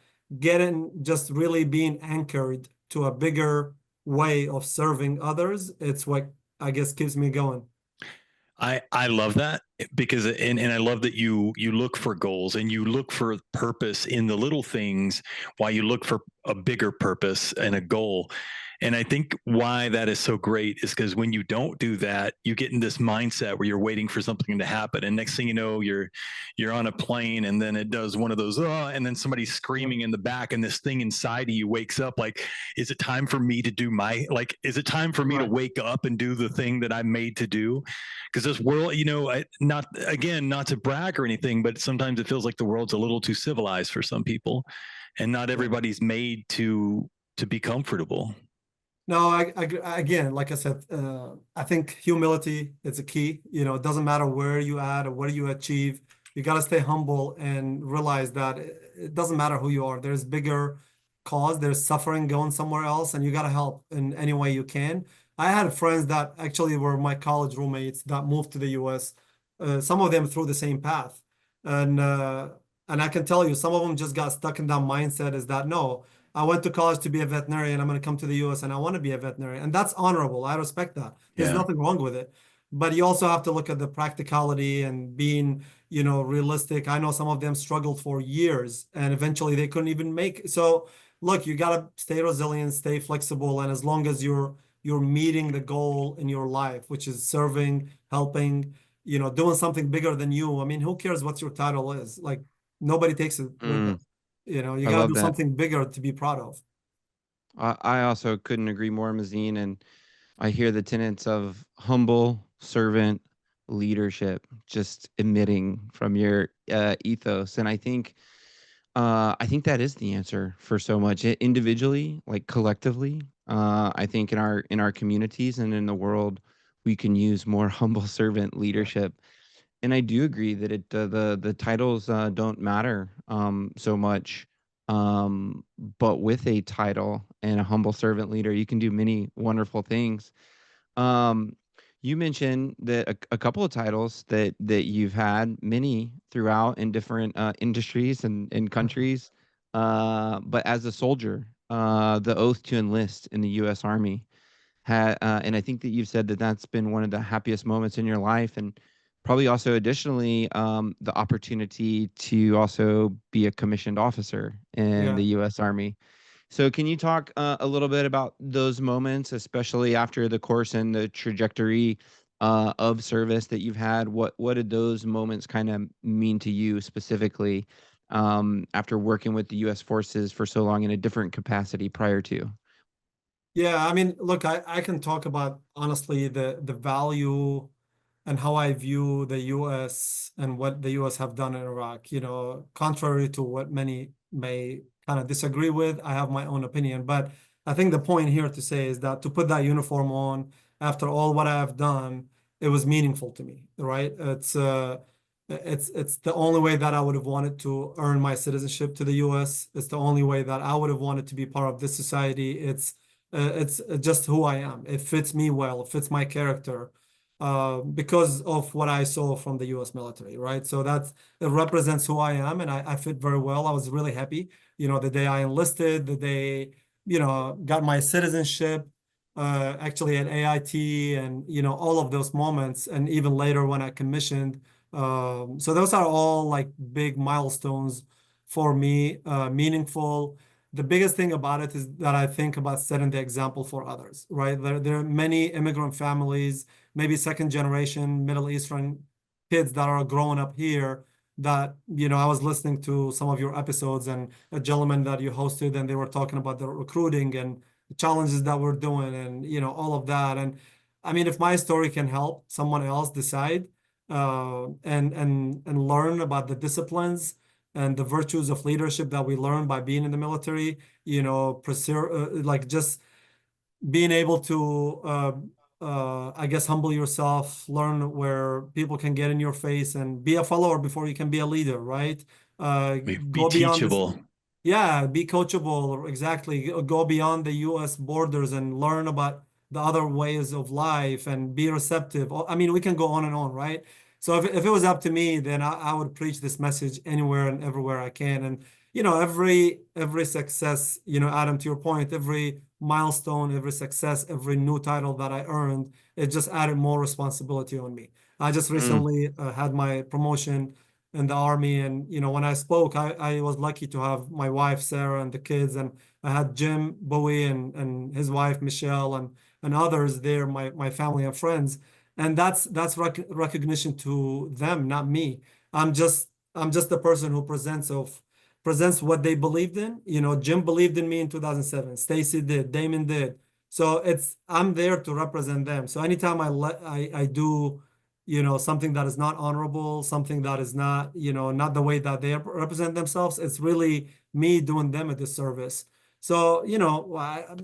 just really being anchored to a bigger way of serving others, it's what I guess keeps me going. I love that, because and I love that you look for goals and you look for purpose in the little things while you look for a bigger purpose and a goal. And I think why that is so great is because when you don't do that, you get in this mindset where you're waiting for something to happen. And next thing you know, you're on a plane and then it does one of those, and then somebody's screaming in the back and this thing inside of you wakes up like, is it time for me to do is it time for me to wake up and do the thing that I'm made to do? Because this world, not to brag or anything, but sometimes it feels like the world's a little too civilized for some people, and not everybody's made to be comfortable. No, again, like I said, I think humility is a key. It doesn't matter where you at or what you achieve. You got to stay humble and realize that it doesn't matter who you are. There's bigger cause. There's suffering going somewhere else, and you got to help in any way you can. I had friends that actually were my college roommates that moved to the US. Some of them through the same path, and I can tell you, some of them just got stuck in that mindset. Is that no? I went to college to be a veterinarian. I'm going to come to the US and I want to be a veterinarian. And that's honorable. I respect that. There's nothing wrong with it. But you also have to look at the practicality and being, realistic. I know some of them struggled for years and eventually they couldn't even make it. So look, you got to stay resilient, stay flexible. And as long as you're meeting the goal in your life, which is serving, helping, doing something bigger than you. I mean, who cares what your title is? Like nobody takes it with them. You got to do something bigger to be proud of. I also couldn't agree more, Mazin. And I hear the tenets of humble, servant, leadership just emitting from your ethos. And I think that is the answer for so much individually, like collectively. I think in our communities and in the world, we can use more humble servant leadership. And I do agree that the titles don't matter so much. But with a title and a humble servant leader, you can do many wonderful things. Um, you mentioned that a couple of titles that you've had, many throughout in different industries and countries. But as a soldier, the oath to enlist in the U.S. Army had, and I think that you've said that that's been one of the happiest moments in your life, and probably also additionally the opportunity to also be a commissioned officer in Yeah. the U.S. Army. So can you talk a little bit about those moments, especially after the course and the trajectory of service that you've had? What did those moments kind of mean to you specifically after working with the U.S. forces for so long in a different capacity prior to? Yeah, I mean, look, I can talk about honestly the value and how I view the US and what the US have done in Iraq. You know, contrary to what many may kind of disagree with, I have my own opinion. But I think the point here to say is that to put that uniform on after all what I have done, it was meaningful to me, right? It's the only way that I would have wanted to earn my citizenship to the US. It's the only way that I would have wanted to be part of this society. It's just who I am. It fits me well. It fits my character because of what I saw from the U.S. military, right? So it represents who I am, and I fit very well. I was really happy, you know, the day I enlisted, the day, you know, got my citizenship, actually at AIT, and you know, all of those moments, and even later when I commissioned. So those are all like big milestones for me, meaningful. The biggest thing about it is that I think about setting the example for others, right? There are many immigrant families, maybe second generation Middle Eastern kids that are growing up here that, you know, I was listening to some of your episodes and a gentleman that you hosted, and they were talking about the recruiting and the challenges that we're doing and, you know, all of that. And I mean, if my story can help someone else decide and learn about the disciplines and the virtues of leadership that we learn by being in the military, you know, like just being able to, I guess, humble yourself, learn where people can get in your face and be a follower before you can be a leader, right? Be Go beyond this. teachable. Yeah, be coachable, exactly. Go beyond the US borders and learn about the other ways of life and be receptive. I mean, we can go on and on, right? So if it was up to me, then I would preach this message anywhere and everywhere I can. And you know, every success, you know, Adam, to your point, every milestone, every success, every new title that I earned, it just added more responsibility on me. I just Mm, recently had my promotion in the army, and you know, when I spoke, I was lucky to have my wife Sarah and the kids, and I had Jim Bowie and his wife Michelle and others there, my family and friends, and that's recognition to them, not me. I'm just the person who presents what they believed in. You know, Jim believed in me in 2007. Stacy did. Damon did. So I'm there to represent them. So anytime I do, you know, something that is not honorable, something that is not, you know, not the way that they represent themselves, it's really me doing them a disservice. So, you know,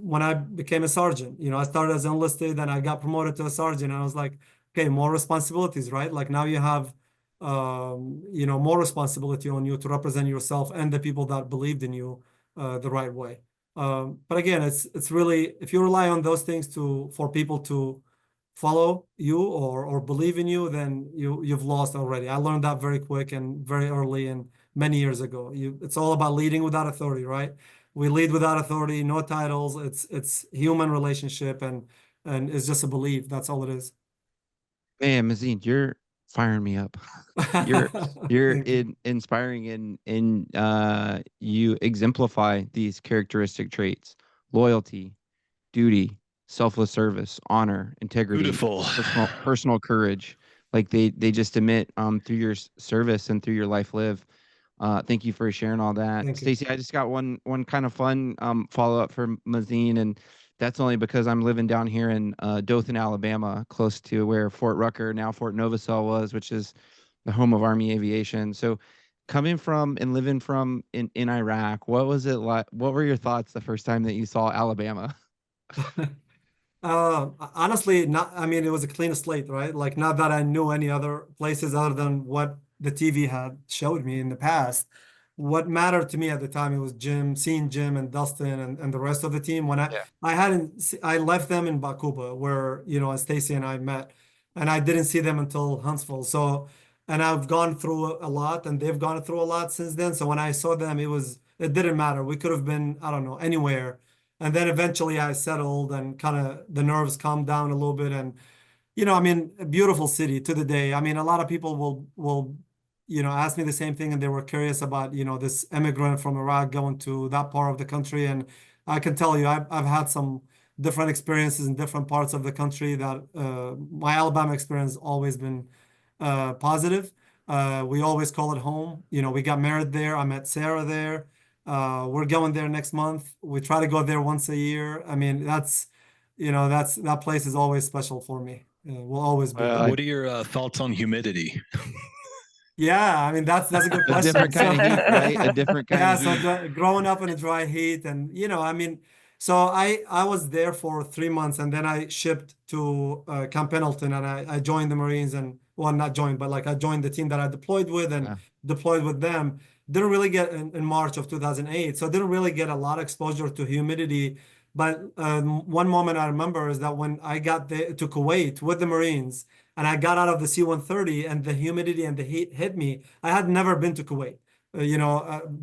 when I became a sergeant, you know, I started as enlisted and I got promoted to a sergeant, and I was like, okay, more responsibilities, right? Like now you have you know, more responsibility on you to represent yourself and the people that believed in you the right way. But again, it's really, if you rely on those things for people to follow you or believe in you, then you've lost already. I learned that very quick and very early and many years ago. It's all about leading without authority, right? We lead without authority, no titles. It's human relationship and it's just a belief. That's all it is. man, Mazin, you're firing me up. You're you're Thank you. inspiring and you exemplify these characteristic traits: loyalty, duty, selfless service, honor, integrity, Beautiful. personal courage. Like they just emit through your service and through your life lived. Thank you for sharing all that, Thank you. Stacy. I just got one kind of fun follow up for Mazin, and that's only because I'm living down here in Dothan, Alabama, close to where Fort Rucker, now Fort Novosel was, which is the home of Army Aviation. So coming from and living from in Iraq, what was it like? What were your thoughts the first time that you saw Alabama? Honestly, not, I mean, it was a clean slate, right? Like, not that I knew any other places other than what the TV had showed me in the past. What mattered to me at the time, it was seeing Jim and Dustin and the rest of the team. When Yeah. I left them in Bakuba, where, Stacy and I met, and I didn't see them until Huntsville. So, and I've gone through a lot, and they've gone through a lot since then. So when I saw them, it didn't matter. We could have been, I don't know, anywhere. And then eventually I settled and kind of the nerves calmed down a little bit. And, I mean, a beautiful city to the day. I mean, a lot of people will, ask me the same thing, and they were curious about, this immigrant from Iraq going to that part of the country. And I can tell you, I've had some different experiences in different parts of the country that my Alabama experience has always been positive. We always call it home. We got married there. I met Sarah there. We're going there next month. We try to go there once a year. I mean, that place is always special for me. Will always be. What are your thoughts on humidity? Yeah, I mean, that's a good A question. different kind of heat, right? A different kind Yeah, of heat. so growing up in a dry heat, and I mean, so I was there for 3 months, and then I shipped to Camp Pendleton, and I joined the Marines, and well, not joined, but like I joined the team that I deployed with and Yeah. deployed with them. Didn't really get in March of 2008, so didn't really get a lot of exposure to humidity. But one moment I remember is that when I got there to Kuwait with the Marines, and I got out of the C-130, and the humidity and the heat hit me. I had never been to Kuwait.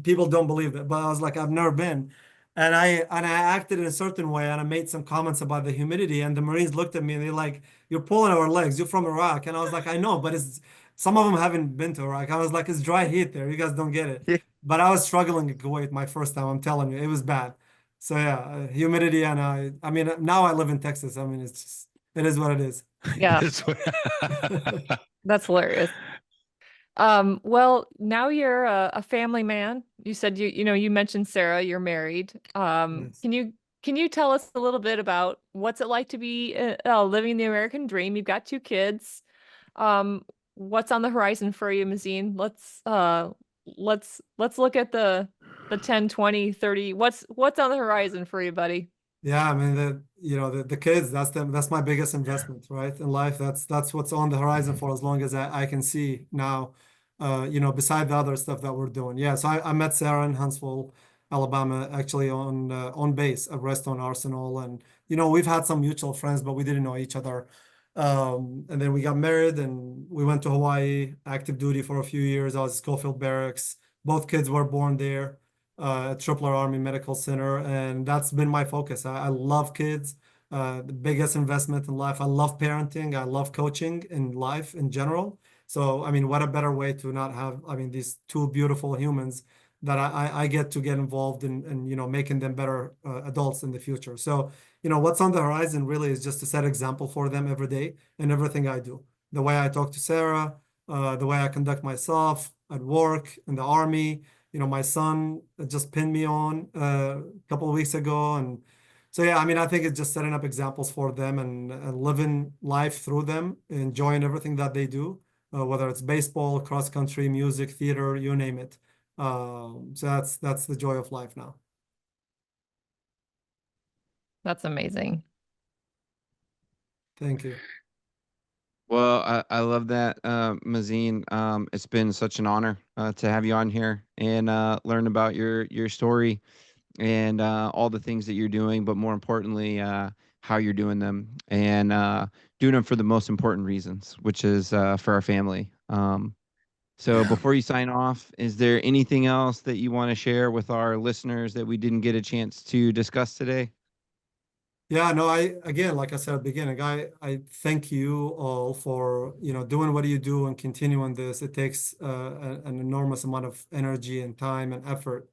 People don't believe that, but I was like, I've never been. And I acted in a certain way, and I made some comments about the humidity, and the Marines looked at me and they're like, "You're pulling our legs. You're from Iraq." And I was like, "I know, but some of them haven't been to Iraq." I was like, "It's dry heat there. You guys don't get it." Yeah. But I was struggling in Kuwait my first time. I'm telling you, it was bad. So yeah, humidity, and I mean, now I live in Texas. I mean, it is what it is. Yeah, that's hilarious. Well, now you're a family man. You said you mentioned Sarah, you're married. Yes. Can you tell us a little bit about what's it like to be living the American dream? You've got 2 kids. What's on the horizon for you, Mazin? Let's look at the 10, 20, 30. What's on the horizon for you, buddy? Yeah, I mean, the kids, that's my biggest investment, right? In life, that's what's on the horizon for as long as I can see now, beside the other stuff that we're doing. Yeah, so I met Sarah in Huntsville, Alabama, actually on base at Redstone Arsenal. And, we've had some mutual friends, but we didn't know each other. And then we got married, and we went to Hawaii, active duty for a few years. I was at Schofield Barracks. Both kids were born there. At Tripler Army Medical Center, and that's been my focus. I love kids, the biggest investment in life. I love parenting. I love coaching in life in general. So, I mean, what a better way to not have, I mean, these 2 beautiful humans that I get to get involved in, making them better adults in the future. So, what's on the horizon really is just to set example for them every day in everything I do. The way I talk to Sarah, the way I conduct myself at work, in the Army. My son just pinned me on a couple of weeks ago. And so, yeah, I mean, I think it's just setting up examples for them and living life through them, enjoying everything that they do, whether it's baseball, cross country, music, theater, you name it. So that's the joy of life now. That's amazing. Thank you. Well, I love that, Mazin. It's been such an honor to have you on here and learn about your story and all the things that you're doing, but more importantly, how you're doing them and doing them for the most important reasons, which is for our family. So before you sign off, is there anything else that you want to share with our listeners that we didn't get a chance to discuss today? Yeah, no, again, like I said at the beginning, I thank you all for, doing what you do and continuing this. It takes an enormous amount of energy and time and effort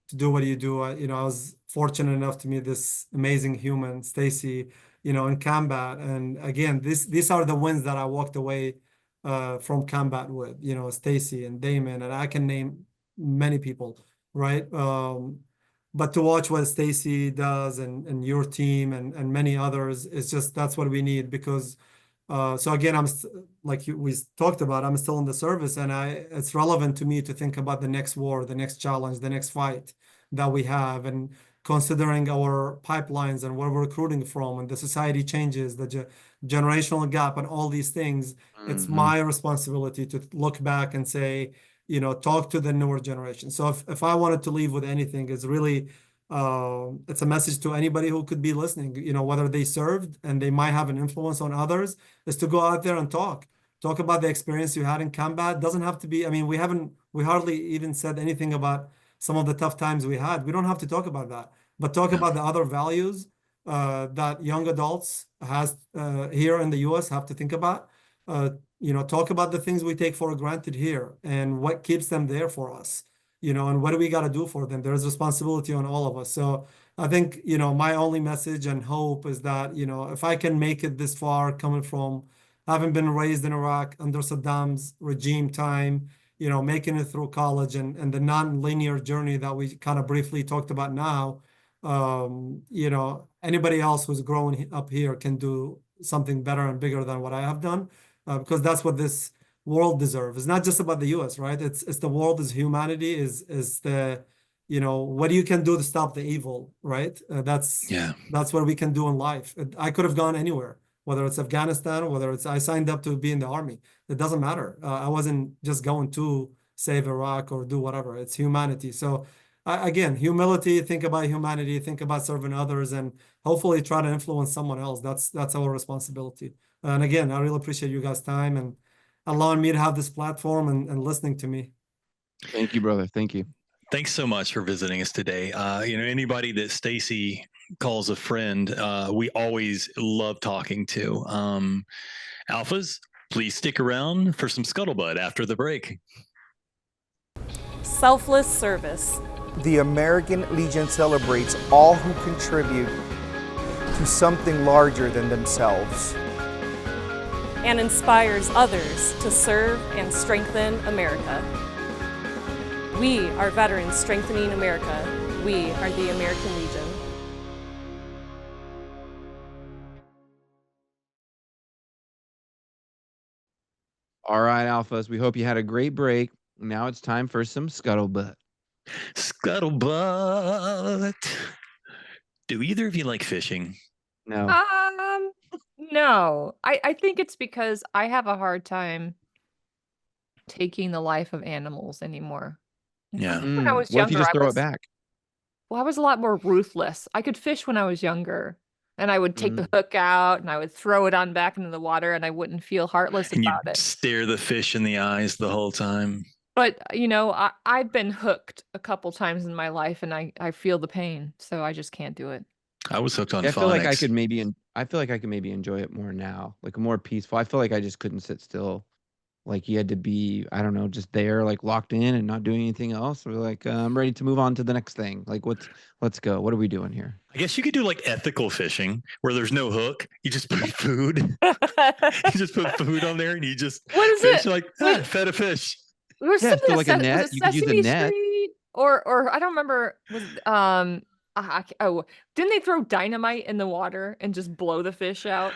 to do what you do. I was fortunate enough to meet this amazing human, Stacy, in combat. And again, these are the wins that I walked away from combat with, Stacy and Damon, and I can name many people, right? but to watch what Stacy does and your team and many others, it's just that's what we need because so again, we talked about, I'm still in the service, and it's relevant to me to think about the next war, the next challenge, the next fight that we have, and considering our pipelines and where we're recruiting from, and the society changes, the generational gap, and all these things. It's my responsibility to look back and say, talk to the newer generation. So if I wanted to leave with anything, it's really it's a message to anybody who could be listening, whether they served and they might have an influence on others, is to go out there and talk about the experience you had in combat. Doesn't have to be, I mean, we hardly even said anything about some of the tough times we had. We don't have to talk about that, but talk about the other values that young adults here in the US have to think about. Talk about the things we take for granted here and what keeps them there for us. And what do we got to do for them? There's responsibility on all of us. So I think, my only message and hope is that, if I can make it this far, coming from having been raised in Iraq under Saddam's regime time, making it through college and the non-linear journey that we kind of briefly talked about now, anybody else who's growing up here can do something better and bigger than what I have done, because that's what this world deserves. It's not just about the US, right? It's the world, is humanity, is the, what you can do to stop the evil, right? That's what we can do in life. I could have gone anywhere, whether it's Afghanistan, whether it's I signed up to be in the army. It doesn't matter. I wasn't just going to save Iraq or do whatever. It's humanity. So again, humility, think about humanity, think about serving others, and hopefully try to influence someone else. That's our responsibility. And again, I really appreciate you guys' time and allowing me to have this platform and listening to me. Thank you, brother. Thank you. Thanks so much for visiting us today. Anybody that Stacy calls a friend, we always love talking to. Alphas, please stick around for some scuttlebutt after the break. Selfless service. The American Legion celebrates all who contribute to something larger than themselves, and inspires others to serve and strengthen America. We are veterans strengthening America. We are the American Legion. All right, Alphas, we hope you had a great break. Now it's time for some scuttlebutt. Scuttlebutt. Do either of you like fishing? No. No. I think it's because I have a hard time taking the life of animals anymore. Yeah. When I was What if you younger, just throw it back? Well, I was a lot more ruthless. I could fish when I was younger, and I would take the hook out and I would throw it on back into the water, and I wouldn't feel heartless And you about it. stare the fish in the eyes the whole time. But I've been hooked a couple times in my life, and I feel the pain, so I just can't do it. I was hooked on I feel like I phonics. could maybe enjoy it more now, like more peaceful. I feel like I just couldn't sit still. Like you had to be, I don't know, just there, like locked in and not doing anything else. Or like, I'm ready to move on to the next thing. Like, let's go. What are we doing here? I guess you could do like ethical fishing where there's no hook. You just put food. You just put food on there and you just What is fish it? like fed a fish. There was Yeah, something so that like a said, net, was it you could use a Sesame net. Street or I don't remember. Didn't they throw dynamite in the water and just blow the fish out?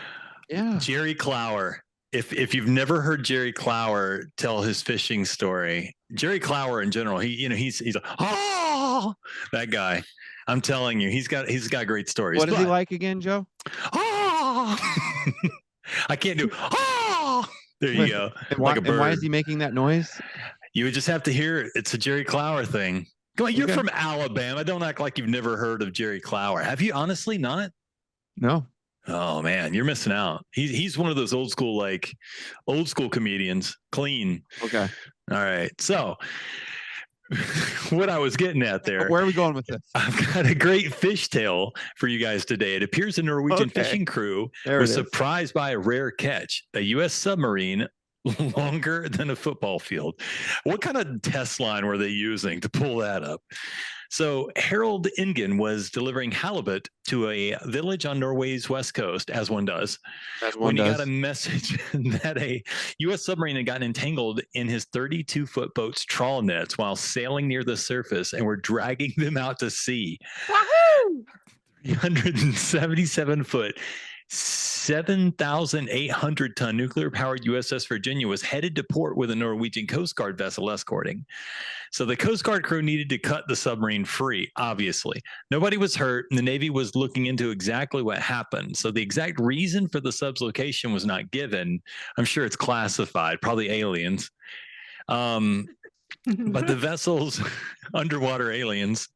Yeah. Jerry Clower. If you've never heard Jerry Clower tell his fishing story, Jerry Clower in general, he's like, oh, that guy. I'm telling you, he's got great stories. What is he like again, Joe? Oh, I can't do. Oh, there you go. And Like a bird. why is he making that noise? You would just have to hear it. It's a Jerry Clower thing. Come on, you're Okay. from Alabama. Don't act like you've never heard of Jerry Clower. Have you honestly not? No. Oh man, you're missing out. He's one of those old school comedians. Clean. Okay. All right. So what I was getting at there. Where are we going with this? I've got a great fish tale for you guys today. It appears a Norwegian Okay. fishing crew There was it is. surprised by a rare catch. A U.S. submarine longer than a football field. What kind of test line were they using to pull that up? So Harold Ingen was delivering halibut to a village on Norway's west coast, as one does, when he got a message that a U.S. submarine had gotten entangled in his 32-foot boat's trawl nets while sailing near the surface and were dragging them out to sea. Wahoo! 377-foot, 7,800-ton nuclear-powered USS Virginia was headed to port with a Norwegian Coast Guard vessel escorting. So the Coast Guard crew needed to cut the submarine free, obviously. Nobody was hurt, and the Navy was looking into exactly what happened. So the exact reason for the sub's location was not given. I'm sure it's classified, probably aliens. But the vessels, underwater aliens,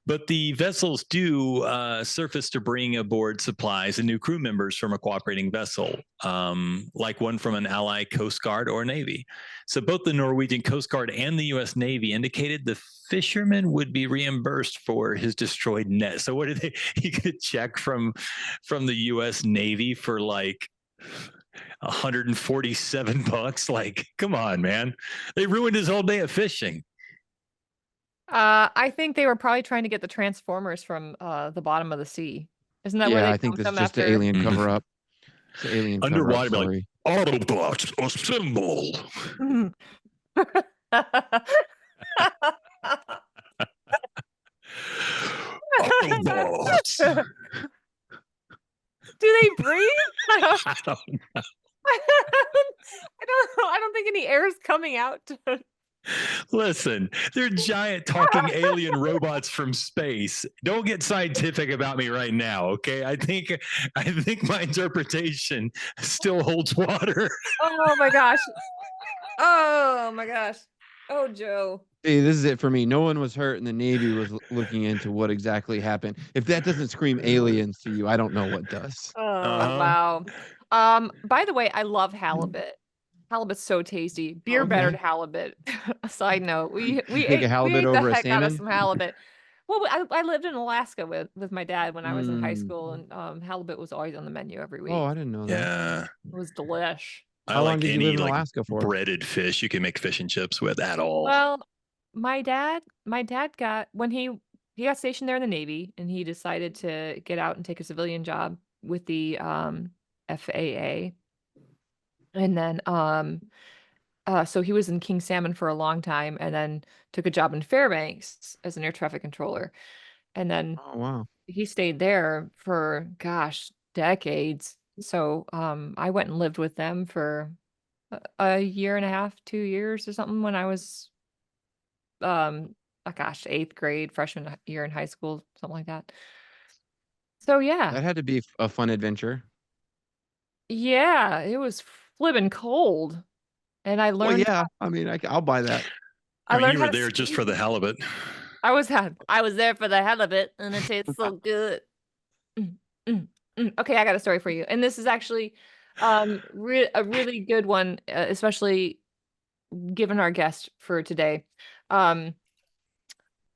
but the vessels do surface to bring aboard supplies and new crew members from a cooperating vessel, like one from an allied Coast Guard or Navy. So both the Norwegian Coast Guard and the U.S. Navy indicated the fisherman would be reimbursed for his destroyed net. So what did they? He could check from the U.S. Navy for like $147. Like, come on, man! They ruined his whole day of fishing. I think they were probably trying to get the Transformers from the bottom of the sea. Isn't that where Yeah, they I think found that's them just after? an alien cover up. It's an alien Underwater, cover up, like Autobots assemble. Autobots. Do they breathe? I don't know. I don't know. I don't think any air is coming out. Listen, they're giant talking alien robots from space. Don't get scientific about me right now, okay? I think my interpretation still holds water. Oh my gosh. Oh my gosh. Oh, Joe. Hey, this is it for me. No one was hurt, and the Navy was looking into what exactly happened. If that doesn't scream aliens to you, I don't know what does. Oh, wow. By the way, I love halibut. Halibut's so tasty. Beer battered halibut. A side note, we Take ate, a halibut we ate over the a heck out of salmon? some halibut. Well, I lived in Alaska with my dad when I was in high Mm. school, and halibut was always on the menu every week. Oh, I didn't know that. Yeah. It was delish. I How long like did you any live in like Alaska for? breaded fish you can make fish and chips with at all. Well, my dad got when he got stationed there in the Navy, and he decided to get out and take a civilian job with the FAA, and then so he was in King Salmon for a long time, and then took a job in Fairbanks as an air traffic controller, and then Oh, wow. he stayed there for decades. So I went and lived with them for a year and a half, 2 years or something when I was 8th grade, freshman year in high school, something like that. So yeah. That had to be a fun adventure. Yeah, it was flippin' cold. And I Well, learned yeah. I mean, I'll buy that. I I mean, learned you how were to there just ski. for the halibut. I was there for the halibut, and it tastes so good. Okay, I got a story for you, and this is actually a really good one, especially given our guest for today.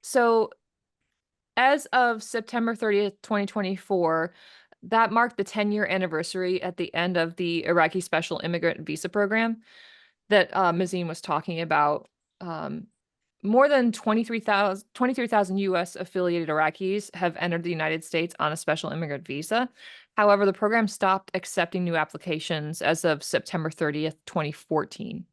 So as of September 30th, 2024, that marked the 10-year anniversary at the end of the Iraqi Special Immigrant Visa program that Mazin was talking about. More than 23,000 U.S. affiliated Iraqis have entered the United States on a special immigrant visa. However, the program stopped accepting new applications as of September 30th, 2014.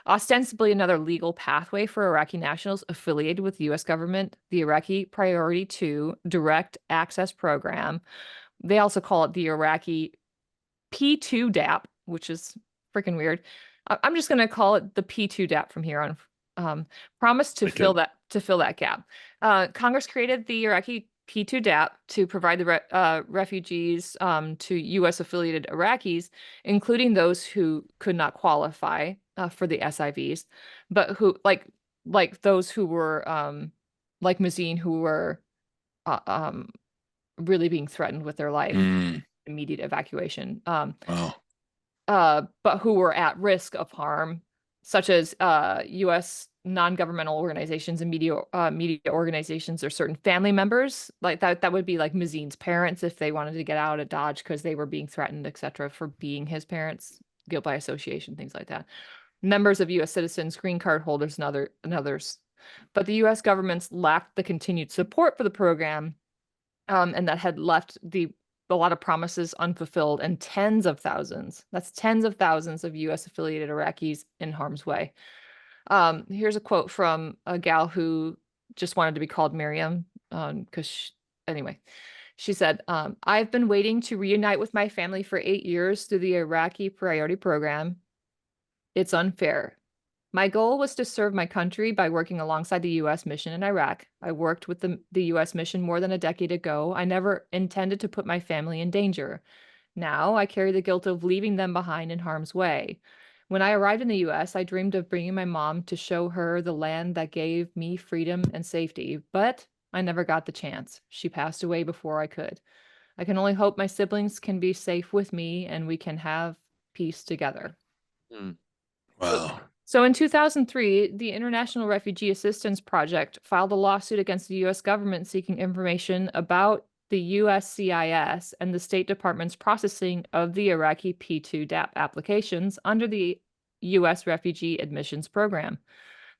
Ostensibly another legal pathway for Iraqi nationals affiliated with the U.S. government, the Iraqi Priority 2 Direct Access Program. They also call it the Iraqi P2 DAP, which is freaking weird. I'm just going to call it the P2 DAP from here on. Promised to fill that gap. Congress created the Iraqi P2 DAP to provide the refugees to U.S. affiliated Iraqis, including those who could not qualify for the SIVs, but who like those who were like Mazin, who were really being threatened with their life, immediate evacuation. Wow. But who were at risk of harm, such as U.S. non-governmental organizations and media organizations, or certain family members. Like that would be like Mazin's parents if they wanted to get out of Dodge because they were being threatened, etc., for being his parents. guilt by association, things like that. Members of U.S. citizens, green card holders, and others. But the U.S. governments lacked the continued support for the program, and that had left a lot of promises unfulfilled, and tens of thousands of U.S. affiliated Iraqis in harm's way. Here's a quote from a gal who just wanted to be called Miriam, because anyway, she said, I've been waiting to reunite with my family for 8 years through the Iraqi Priority Program. It's unfair. My goal was to serve my country by working alongside the U.S. mission in Iraq. I worked with the U.S. mission more than a decade ago. I never intended to put my family in danger. Now I carry the guilt of leaving them behind in harm's way. When I arrived in the U.S., I dreamed of bringing my mom to show her the land that gave me freedom and safety, but I never got the chance. She passed away before I could. I can only hope my siblings can be safe with me and we can have peace together. Wow. So in 2003, the International Refugee Assistance Project filed a lawsuit against the U.S. government seeking information about the USCIS and the State Department's processing of the Iraqi P2 DAP applications under the U.S. Refugee Admissions Program.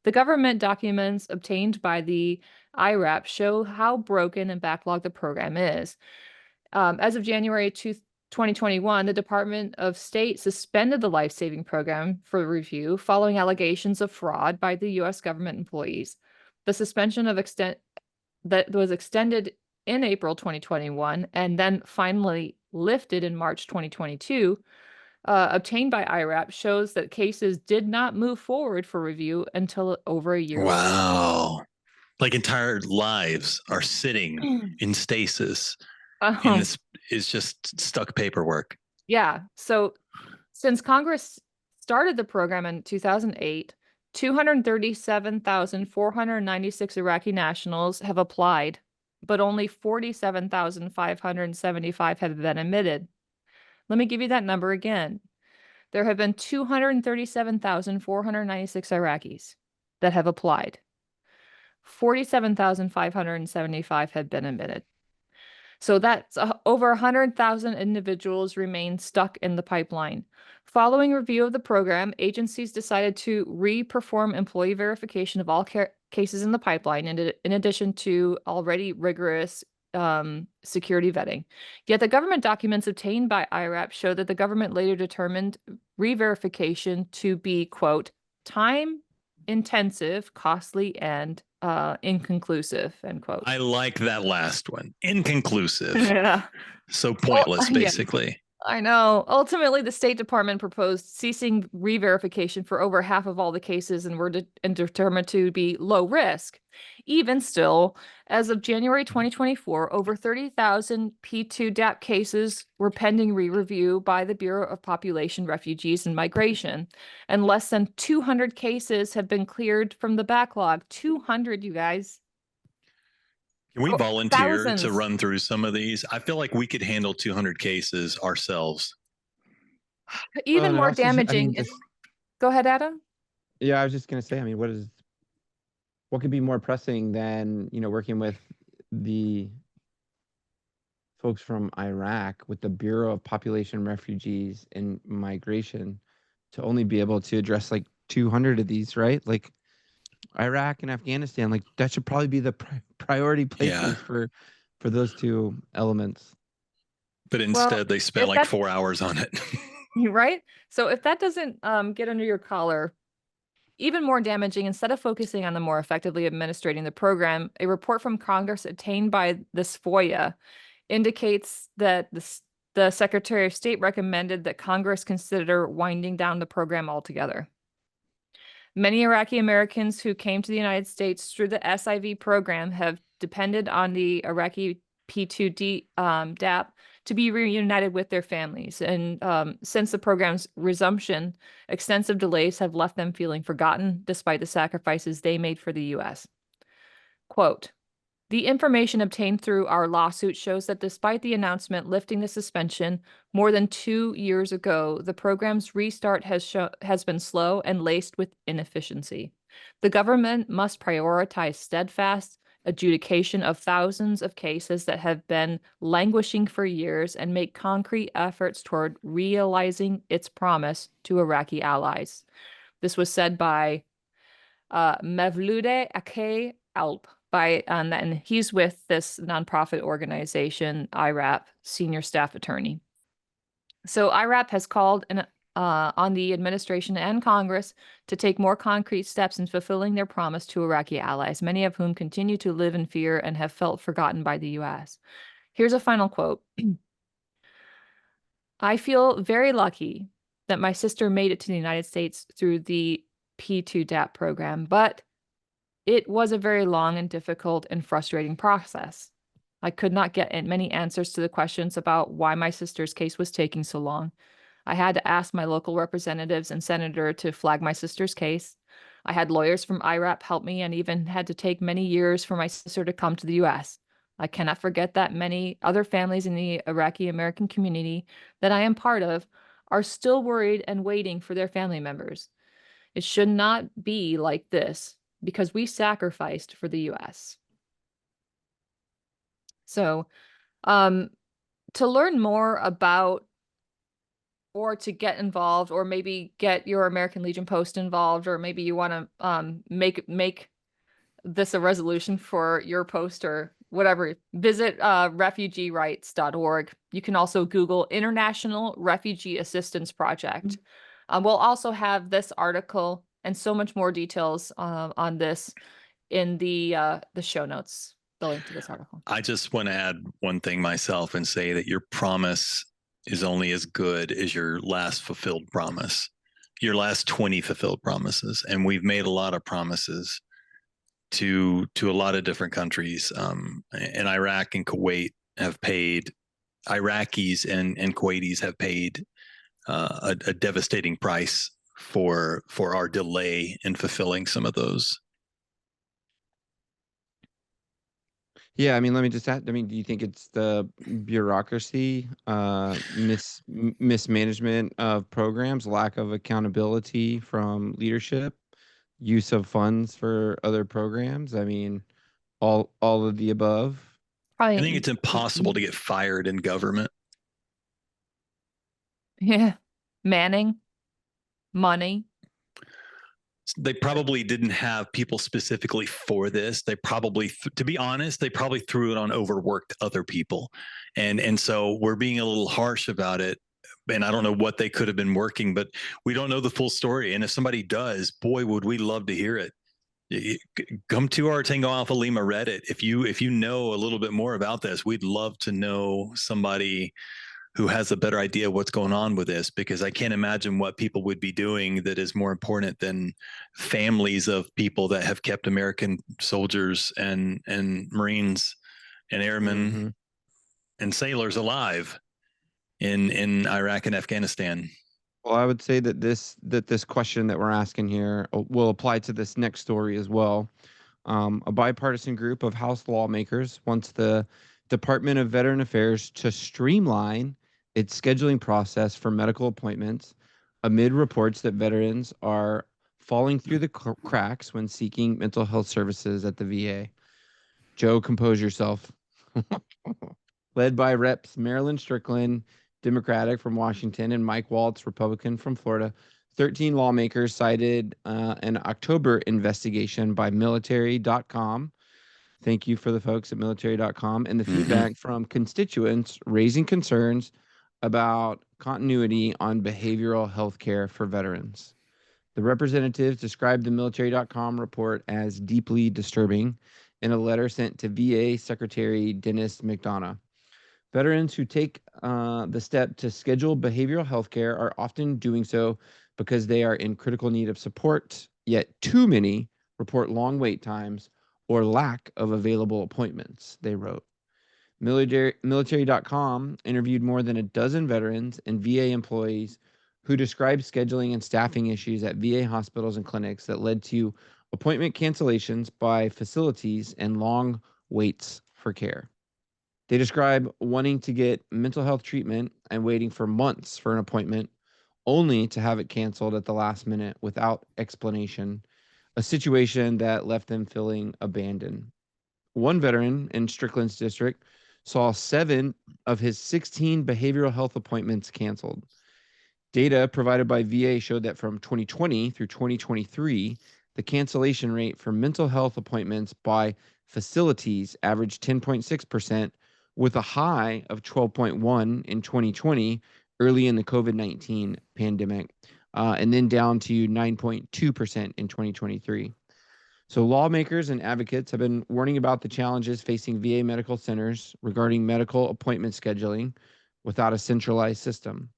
The government documents obtained by the IRAP show how broken and backlogged the program is. As of January 2021, the Department of State suspended the life-saving program for review following allegations of fraud by the U.S. government employees. The suspension that was extended in April 2021 and then finally lifted in March 2022, obtained by IRAP, shows that cases did not move forward for review until over a year. Wow. Like entire lives are sitting in stasis. And this is just stuck paperwork. Yeah. So since Congress started the program in 2008, 237,496 Iraqi nationals have applied, but only 47,575 have been admitted. Let me give you that number again. There have been 237,496 Iraqis that have applied. 47,575 have been admitted. So that's over 100,000 individuals remain stuck in the pipeline. Following review of the program, agencies decided to re-perform employee verification of all cases in the pipeline, in addition to already rigorous security vetting. Yet the government documents obtained by IRAP show that the government later determined re-verification to be, quote, time-intensive, costly, and inconclusive, end quote. I like that last one. Inconclusive. Yeah. So pointless, basically. Yeah. I know. Ultimately, the State Department proposed ceasing re-verification for over half of all the cases and were determined to be low risk. Even still, as of January 2024, over 30,000 P2 DAP cases were pending re-review by the Bureau of Population, Refugees, and Migration, and less than 200 cases have been cleared from the backlog. 200, you guys. Can we volunteer thousands to run through some of these? I feel like we could handle 200 cases ourselves. Even more also, damaging. Go ahead, Adam. Yeah, I was just gonna say, I mean, what could be more pressing than, working with the folks from Iraq with the Bureau of Population, Refugees, and Migration to only be able to address like 200 of these, right? Like Iraq and Afghanistan, like that should probably be the priority places for those two elements. But instead, they spent like 4 hours on it. Right? So if that doesn't get under your collar, even more damaging, instead of focusing on the more effectively administrating the program, a report from Congress obtained by this FOIA indicates that the Secretary of State recommended that Congress consider winding down the program altogether. Many Iraqi Americans who came to the United States through the SIV program have depended on the Iraqi P2D DAP to be reunited with their families. And since the program's resumption, extensive delays have left them feeling forgotten despite the sacrifices they made for the U.S. Quote, the information obtained through our lawsuit shows that despite the announcement lifting the suspension more than 2 years ago, the program's restart has been slow and laced with inefficiency. The government must prioritize steadfast adjudication of thousands of cases that have been languishing for years, and make concrete efforts toward realizing its promise to Iraqi allies. This was said by Mevlude Ake Alp, and he's with this nonprofit organization, IRAP, senior staff attorney. So IRAP has called on the administration and Congress to take more concrete steps in fulfilling their promise to Iraqi allies, many of whom continue to live in fear and have felt forgotten by the U.S. Here's a final quote. I feel very lucky that my sister made it to the United States through the P2DAP program, but it was a very long and difficult and frustrating process. I could not get many answers to the questions about why my sister's case was taking so long. I had to ask my local representatives and senator to flag my sister's case. I had lawyers from IRAP help me, and even had to take many years for my sister to come to the U.S. I cannot forget that many other families in the Iraqi American community that I am part of are still worried and waiting for their family members. It should not be like this because we sacrificed for the U.S. So, to learn more about, or to get involved, or maybe get your American Legion post involved, or maybe you want to make this a resolution for your post or whatever, visit refugeerights.org. You can also Google International Refugee Assistance Project. We'll also have this article and so much more details on this in the show notes, the link to this article. I just want to add one thing myself and say that your promise is only as good as your last fulfilled promise, your last 20 fulfilled promises. And we've made a lot of promises to a lot of different countries. And Iraq and Kuwait have paid, Iraqis and Kuwaitis have paid a devastating price for our delay in fulfilling some of those. Yeah, I mean, let me just add, I mean, do you think it's the bureaucracy, mismanagement of programs, lack of accountability from leadership, use of funds for other programs? I mean, all of the above. Probably, I think it's impossible to get fired in government. Yeah. Manning, money. They probably didn't have people specifically for this. They probably, to be honest, they probably threw it on overworked other people. And so we're being a little harsh about it. And I don't know what they could have been working, but we don't know the full story. And if somebody does, boy, would we love to hear it. Come to our Tango Alpha Lima Reddit. If you know a little bit more about this, we'd love to know somebody who has a better idea of what's going on with this, because I can't imagine what people would be doing that is more important than families of people that have kept American soldiers and Marines and airmen and sailors alive in Iraq and Afghanistan. Well, I would say that this question that we're asking here will apply to this next story as well. A bipartisan group of House lawmakers wants the Department of Veteran Affairs to streamline its scheduling process for medical appointments amid reports that veterans are falling through the cracks when seeking mental health services at the VA. Joe, compose yourself. Led by Reps Marilyn Strickland, Democratic from Washington, and Mike Waltz, Republican from Florida, 13 lawmakers cited an October investigation by military.com. Thank you for the folks at military.com, and the feedback from constituents raising concerns about continuity on behavioral health care for veterans. The representatives described the military.com report as deeply disturbing in a letter sent to VA Secretary Dennis McDonough. Veterans who take the step to schedule behavioral health care are often doing so because they are in critical need of support, yet too many report long wait times or lack of available appointments, they wrote. Military.com interviewed more than a dozen veterans and VA employees who described scheduling and staffing issues at VA hospitals and clinics that led to appointment cancellations by facilities and long waits for care. They describe wanting to get mental health treatment and waiting for months for an appointment, only to have it canceled at the last minute without explanation, a situation that left them feeling abandoned. one veteran in Strickland's district saw 7 of his 16 behavioral health appointments canceled. Data provided by VA showed that from 2020 through 2023, the cancellation rate for mental health appointments by facilities averaged 10.6%, with a high of 12.1 in 2020, early in the COVID-19 pandemic, and then down to 9.2% in 2023. So lawmakers and advocates have been warning about the challenges facing VA medical centers regarding medical appointment scheduling without a centralized system.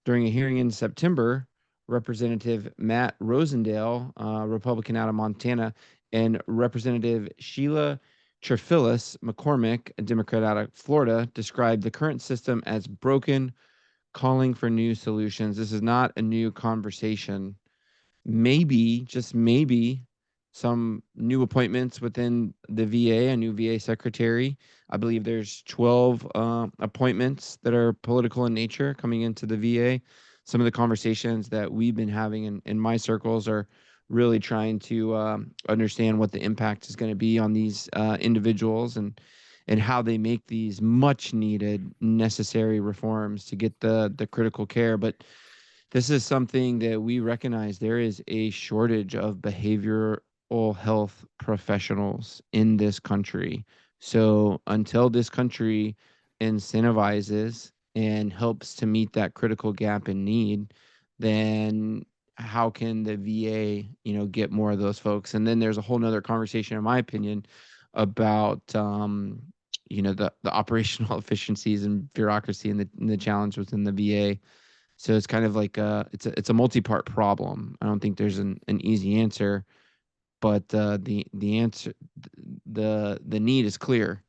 During a hearing in September, Representative Matt Rosendale, Republican out of Montana, and Representative Sheila Trefillis McCormick, a Democrat out of Florida, described the current system as broken, calling for new solutions. This is not a new conversation. Maybe, just maybe, some new appointments within the VA, a new VA secretary. I believe there's 12 appointments that are political in nature coming into the VA. Some of the conversations that we've been having in my circles are really trying to understand what the impact is going to be on these individuals and how they make these much needed, necessary reforms to get the critical care. But this is something that we recognize. There is a shortage of behavioral health professionals in this country. So until this country incentivizes and helps to meet that critical gap in need, then how can the VA, get more of those folks? And then there's a whole nother conversation, in my opinion, about the operational efficiencies and bureaucracy and the challenge within the VA. So it's kind of like it's a multi-part problem. I don't think there's an easy answer, but the answer, the need is clear.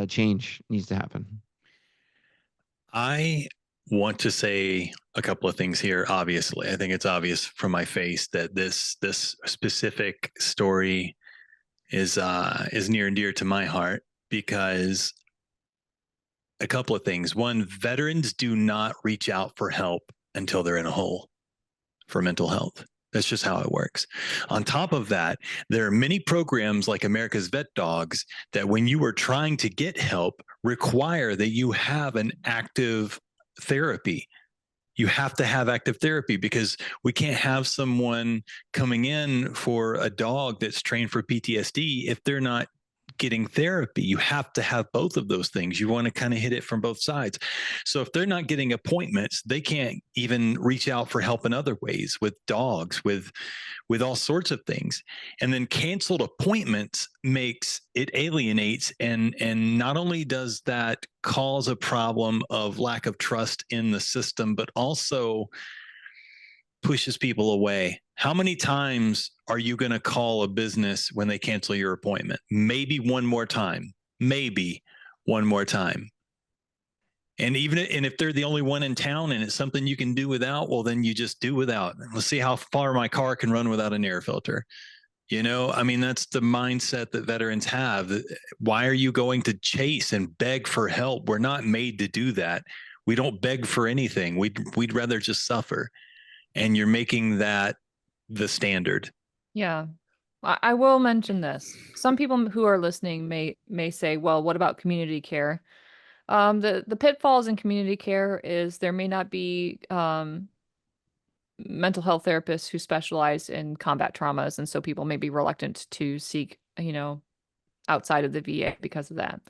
Change needs to happen. I want to say a couple of things here. Obviously, I think it's obvious from my face that this specific story is near and dear to my heart, because a couple of things. One, veterans do not reach out for help until they're in a hole for mental health. That's just how it works. On top of that, there are many programs like America's Vet Dogs that, when you are trying to get help, require that you have an active therapy. You have to have active therapy, because we can't have someone coming in for a dog that's trained for PTSD if they're not getting therapy. You have to have both of those things. You want to kind of hit it from both sides. So if they're not getting appointments, they can't even reach out for help in other ways, with dogs, with all sorts of things. And then canceled appointments alienates, and not only does that cause a problem of lack of trust in the system, but also pushes people away. How many times are you going to call a business when they cancel your appointment? Maybe one more time. Maybe one more time. And if they're the only one in town and it's something you can do without, well, then you just do without. Let's see how far my car can run without an air filter. That's the mindset that veterans have. Why are you going to chase and beg for help? We're not made to do that. We don't beg for anything. We'd rather just suffer. And you're making that the standard. Yeah. I will mention this. Some people who are listening may say, well, what about community care? The pitfalls in community care is there may not be mental health therapists who specialize in combat traumas. And so people may be reluctant to seek, outside of the VA because of that.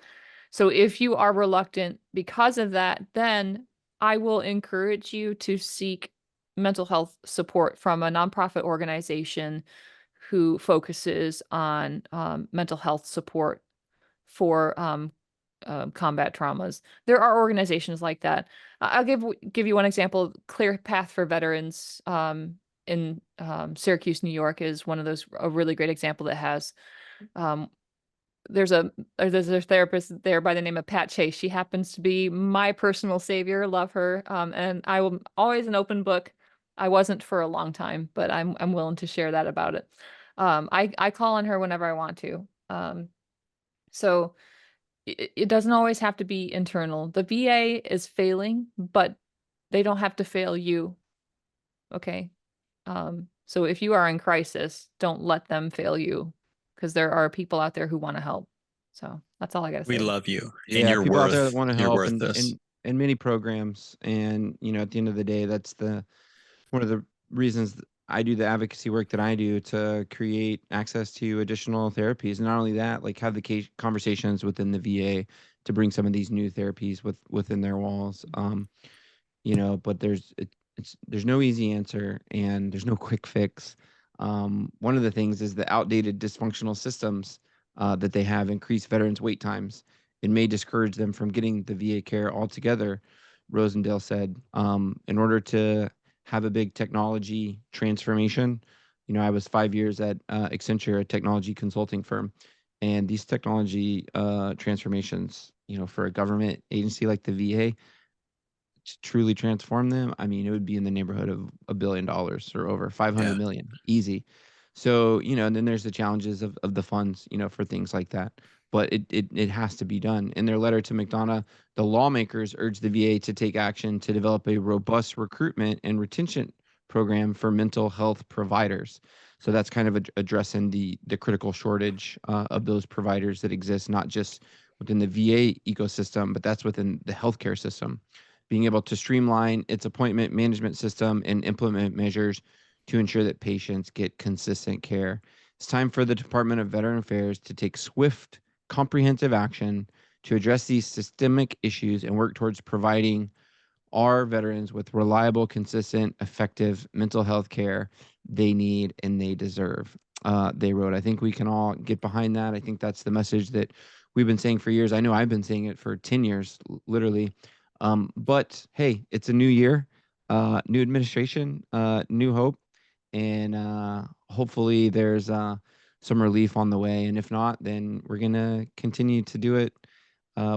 So if you are reluctant because of that, then I will encourage you to seek mental health support from a nonprofit organization who focuses on mental health support for combat traumas. There are organizations like that. I'll give you one example. Clear Path for Veterans in Syracuse, New York is one of those, a really great example that has there's a therapist there by the name of Pat Chase. She happens to be my personal savior. Love her. And I will always an open book. I wasn't for a long time, but I'm willing to share that about it. I call on her whenever I want to. So it doesn't always have to be internal. The VA is failing, but they don't have to fail you. Okay. So if you are in crisis, don't let them fail you, because there are people out there who want to help. So that's all I got to say. We love you. And Yeah, you're people out there worth, that want to you're help worth and, this. and many programs. And, you know, at the end of the day, that's one of the reasons I do the advocacy work that I do, to create access to additional therapies. And not only that, like have the conversations within the VA to bring some of these new therapies within their walls. You know, but there's no easy answer and there's no quick fix. One of the things is the outdated dysfunctional systems that they have increased veterans' wait times. It may discourage them from getting the VA care altogether, Rosendale said. In order to have a big technology transformation, you know, I was 5 years at Accenture, a technology consulting firm, and these technology transformations, you know, for a government agency like the VA, to truly transform them, I mean, it would be in the neighborhood of $1 billion or over 500 million, easy. So, you know, and then there's the challenges of the funds, you know, for things like that. But it has to be done. In their letter to McDonough, the lawmakers urged the VA to take action to develop a robust recruitment and retention program for mental health providers. So that's kind of addressing the critical shortage of those providers that exist, not just within the VA ecosystem, but that's within the healthcare system. Being able to streamline its appointment management system and implement measures to ensure that patients get consistent care. It's time for the Department of Veteran Affairs to take swift, comprehensive action to address these systemic issues and work towards providing our veterans with reliable, consistent, effective mental health care they need and they deserve. They wrote, I think we can all get behind that. I think that's the message that we've been saying for years. I know I've been saying it for 10 years, literally. But hey, it's a new year, new administration, new hope, and hopefully there's some relief on the way. And if not, then we're going to continue to do it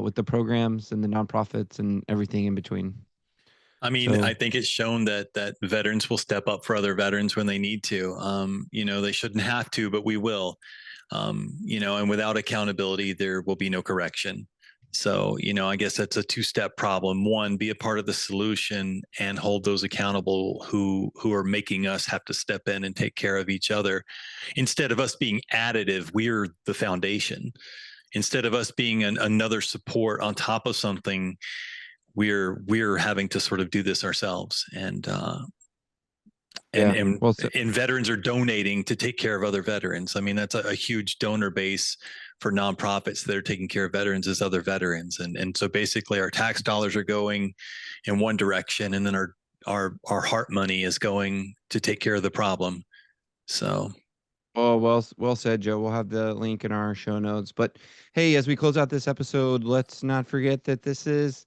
with the programs and the nonprofits and everything in between. I mean, I think it's shown that veterans will step up for other veterans when they need to. You know, they shouldn't have to, but we will. You know, and without accountability, there will be no correction. So, you know, I guess that's a two-step problem. One, be a part of the solution and hold those accountable who are making us have to step in and take care of each other. Instead of us being additive, we're the foundation. Instead of us being another support on top of something, we're having to sort of do this ourselves. And veterans are donating to take care of other veterans. I mean, that's a huge donor base for nonprofits that are taking care of veterans as other veterans. And so basically our tax dollars are going in one direction, and then our heart money is going to take care of the problem. So. Oh, well said, Joe. We'll have the link in our show notes. But hey, as we close out this episode, let's not forget that this is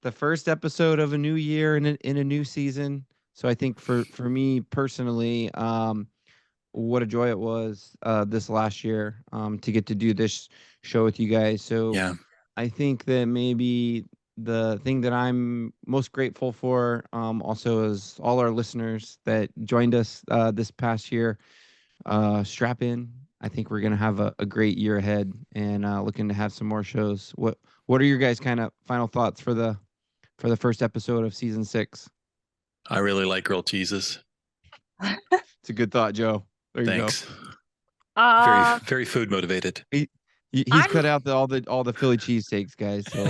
the first episode of a new year in a new season. So I think for me personally, what a joy it was this last year to get to do this show with you guys. So yeah. I think that maybe the thing that I'm most grateful for also is all our listeners that joined us this past year. Strap in. I think we're going to have a great year ahead, and looking to have some more shows. What are your guys' kind of final thoughts for the first episode of season 6? I really like grilled cheeses. It's a good thought, Joe. There Thanks. You go. Very, very food motivated. He's cut out all the Philly cheesesteaks, guys. So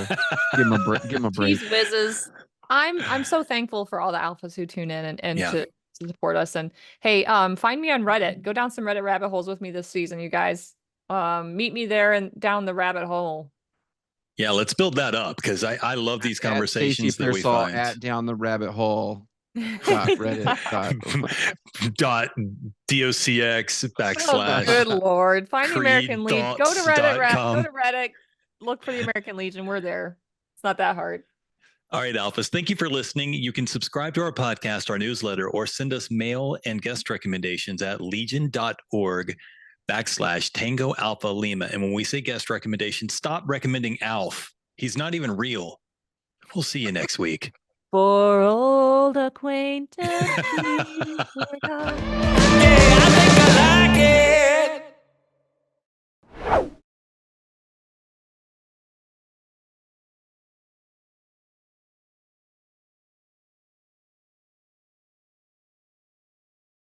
give him a break. Cheese whizzes. I'm so thankful for all the alphas who tune in and to support us. And hey, find me on Reddit. Go down some Reddit rabbit holes with me this season, you guys. Meet me there and down the rabbit hole. Yeah, let's build that up, because I love these conversations that we find. At down the rabbit hole. Reddit. .docx / Oh, good Lord. Find the American Legion. Go to Reddit. Go to Reddit. Look for the American Legion. We're there. It's not that hard. All right, Alphas. Thank you for listening. You can subscribe to our podcast, our newsletter, or send us mail and guest recommendations at legion.org /Tango Alpha Lima. And when we say guest recommendations, stop recommending Alf. He's not even real. We'll see you next week. For old acquaintance.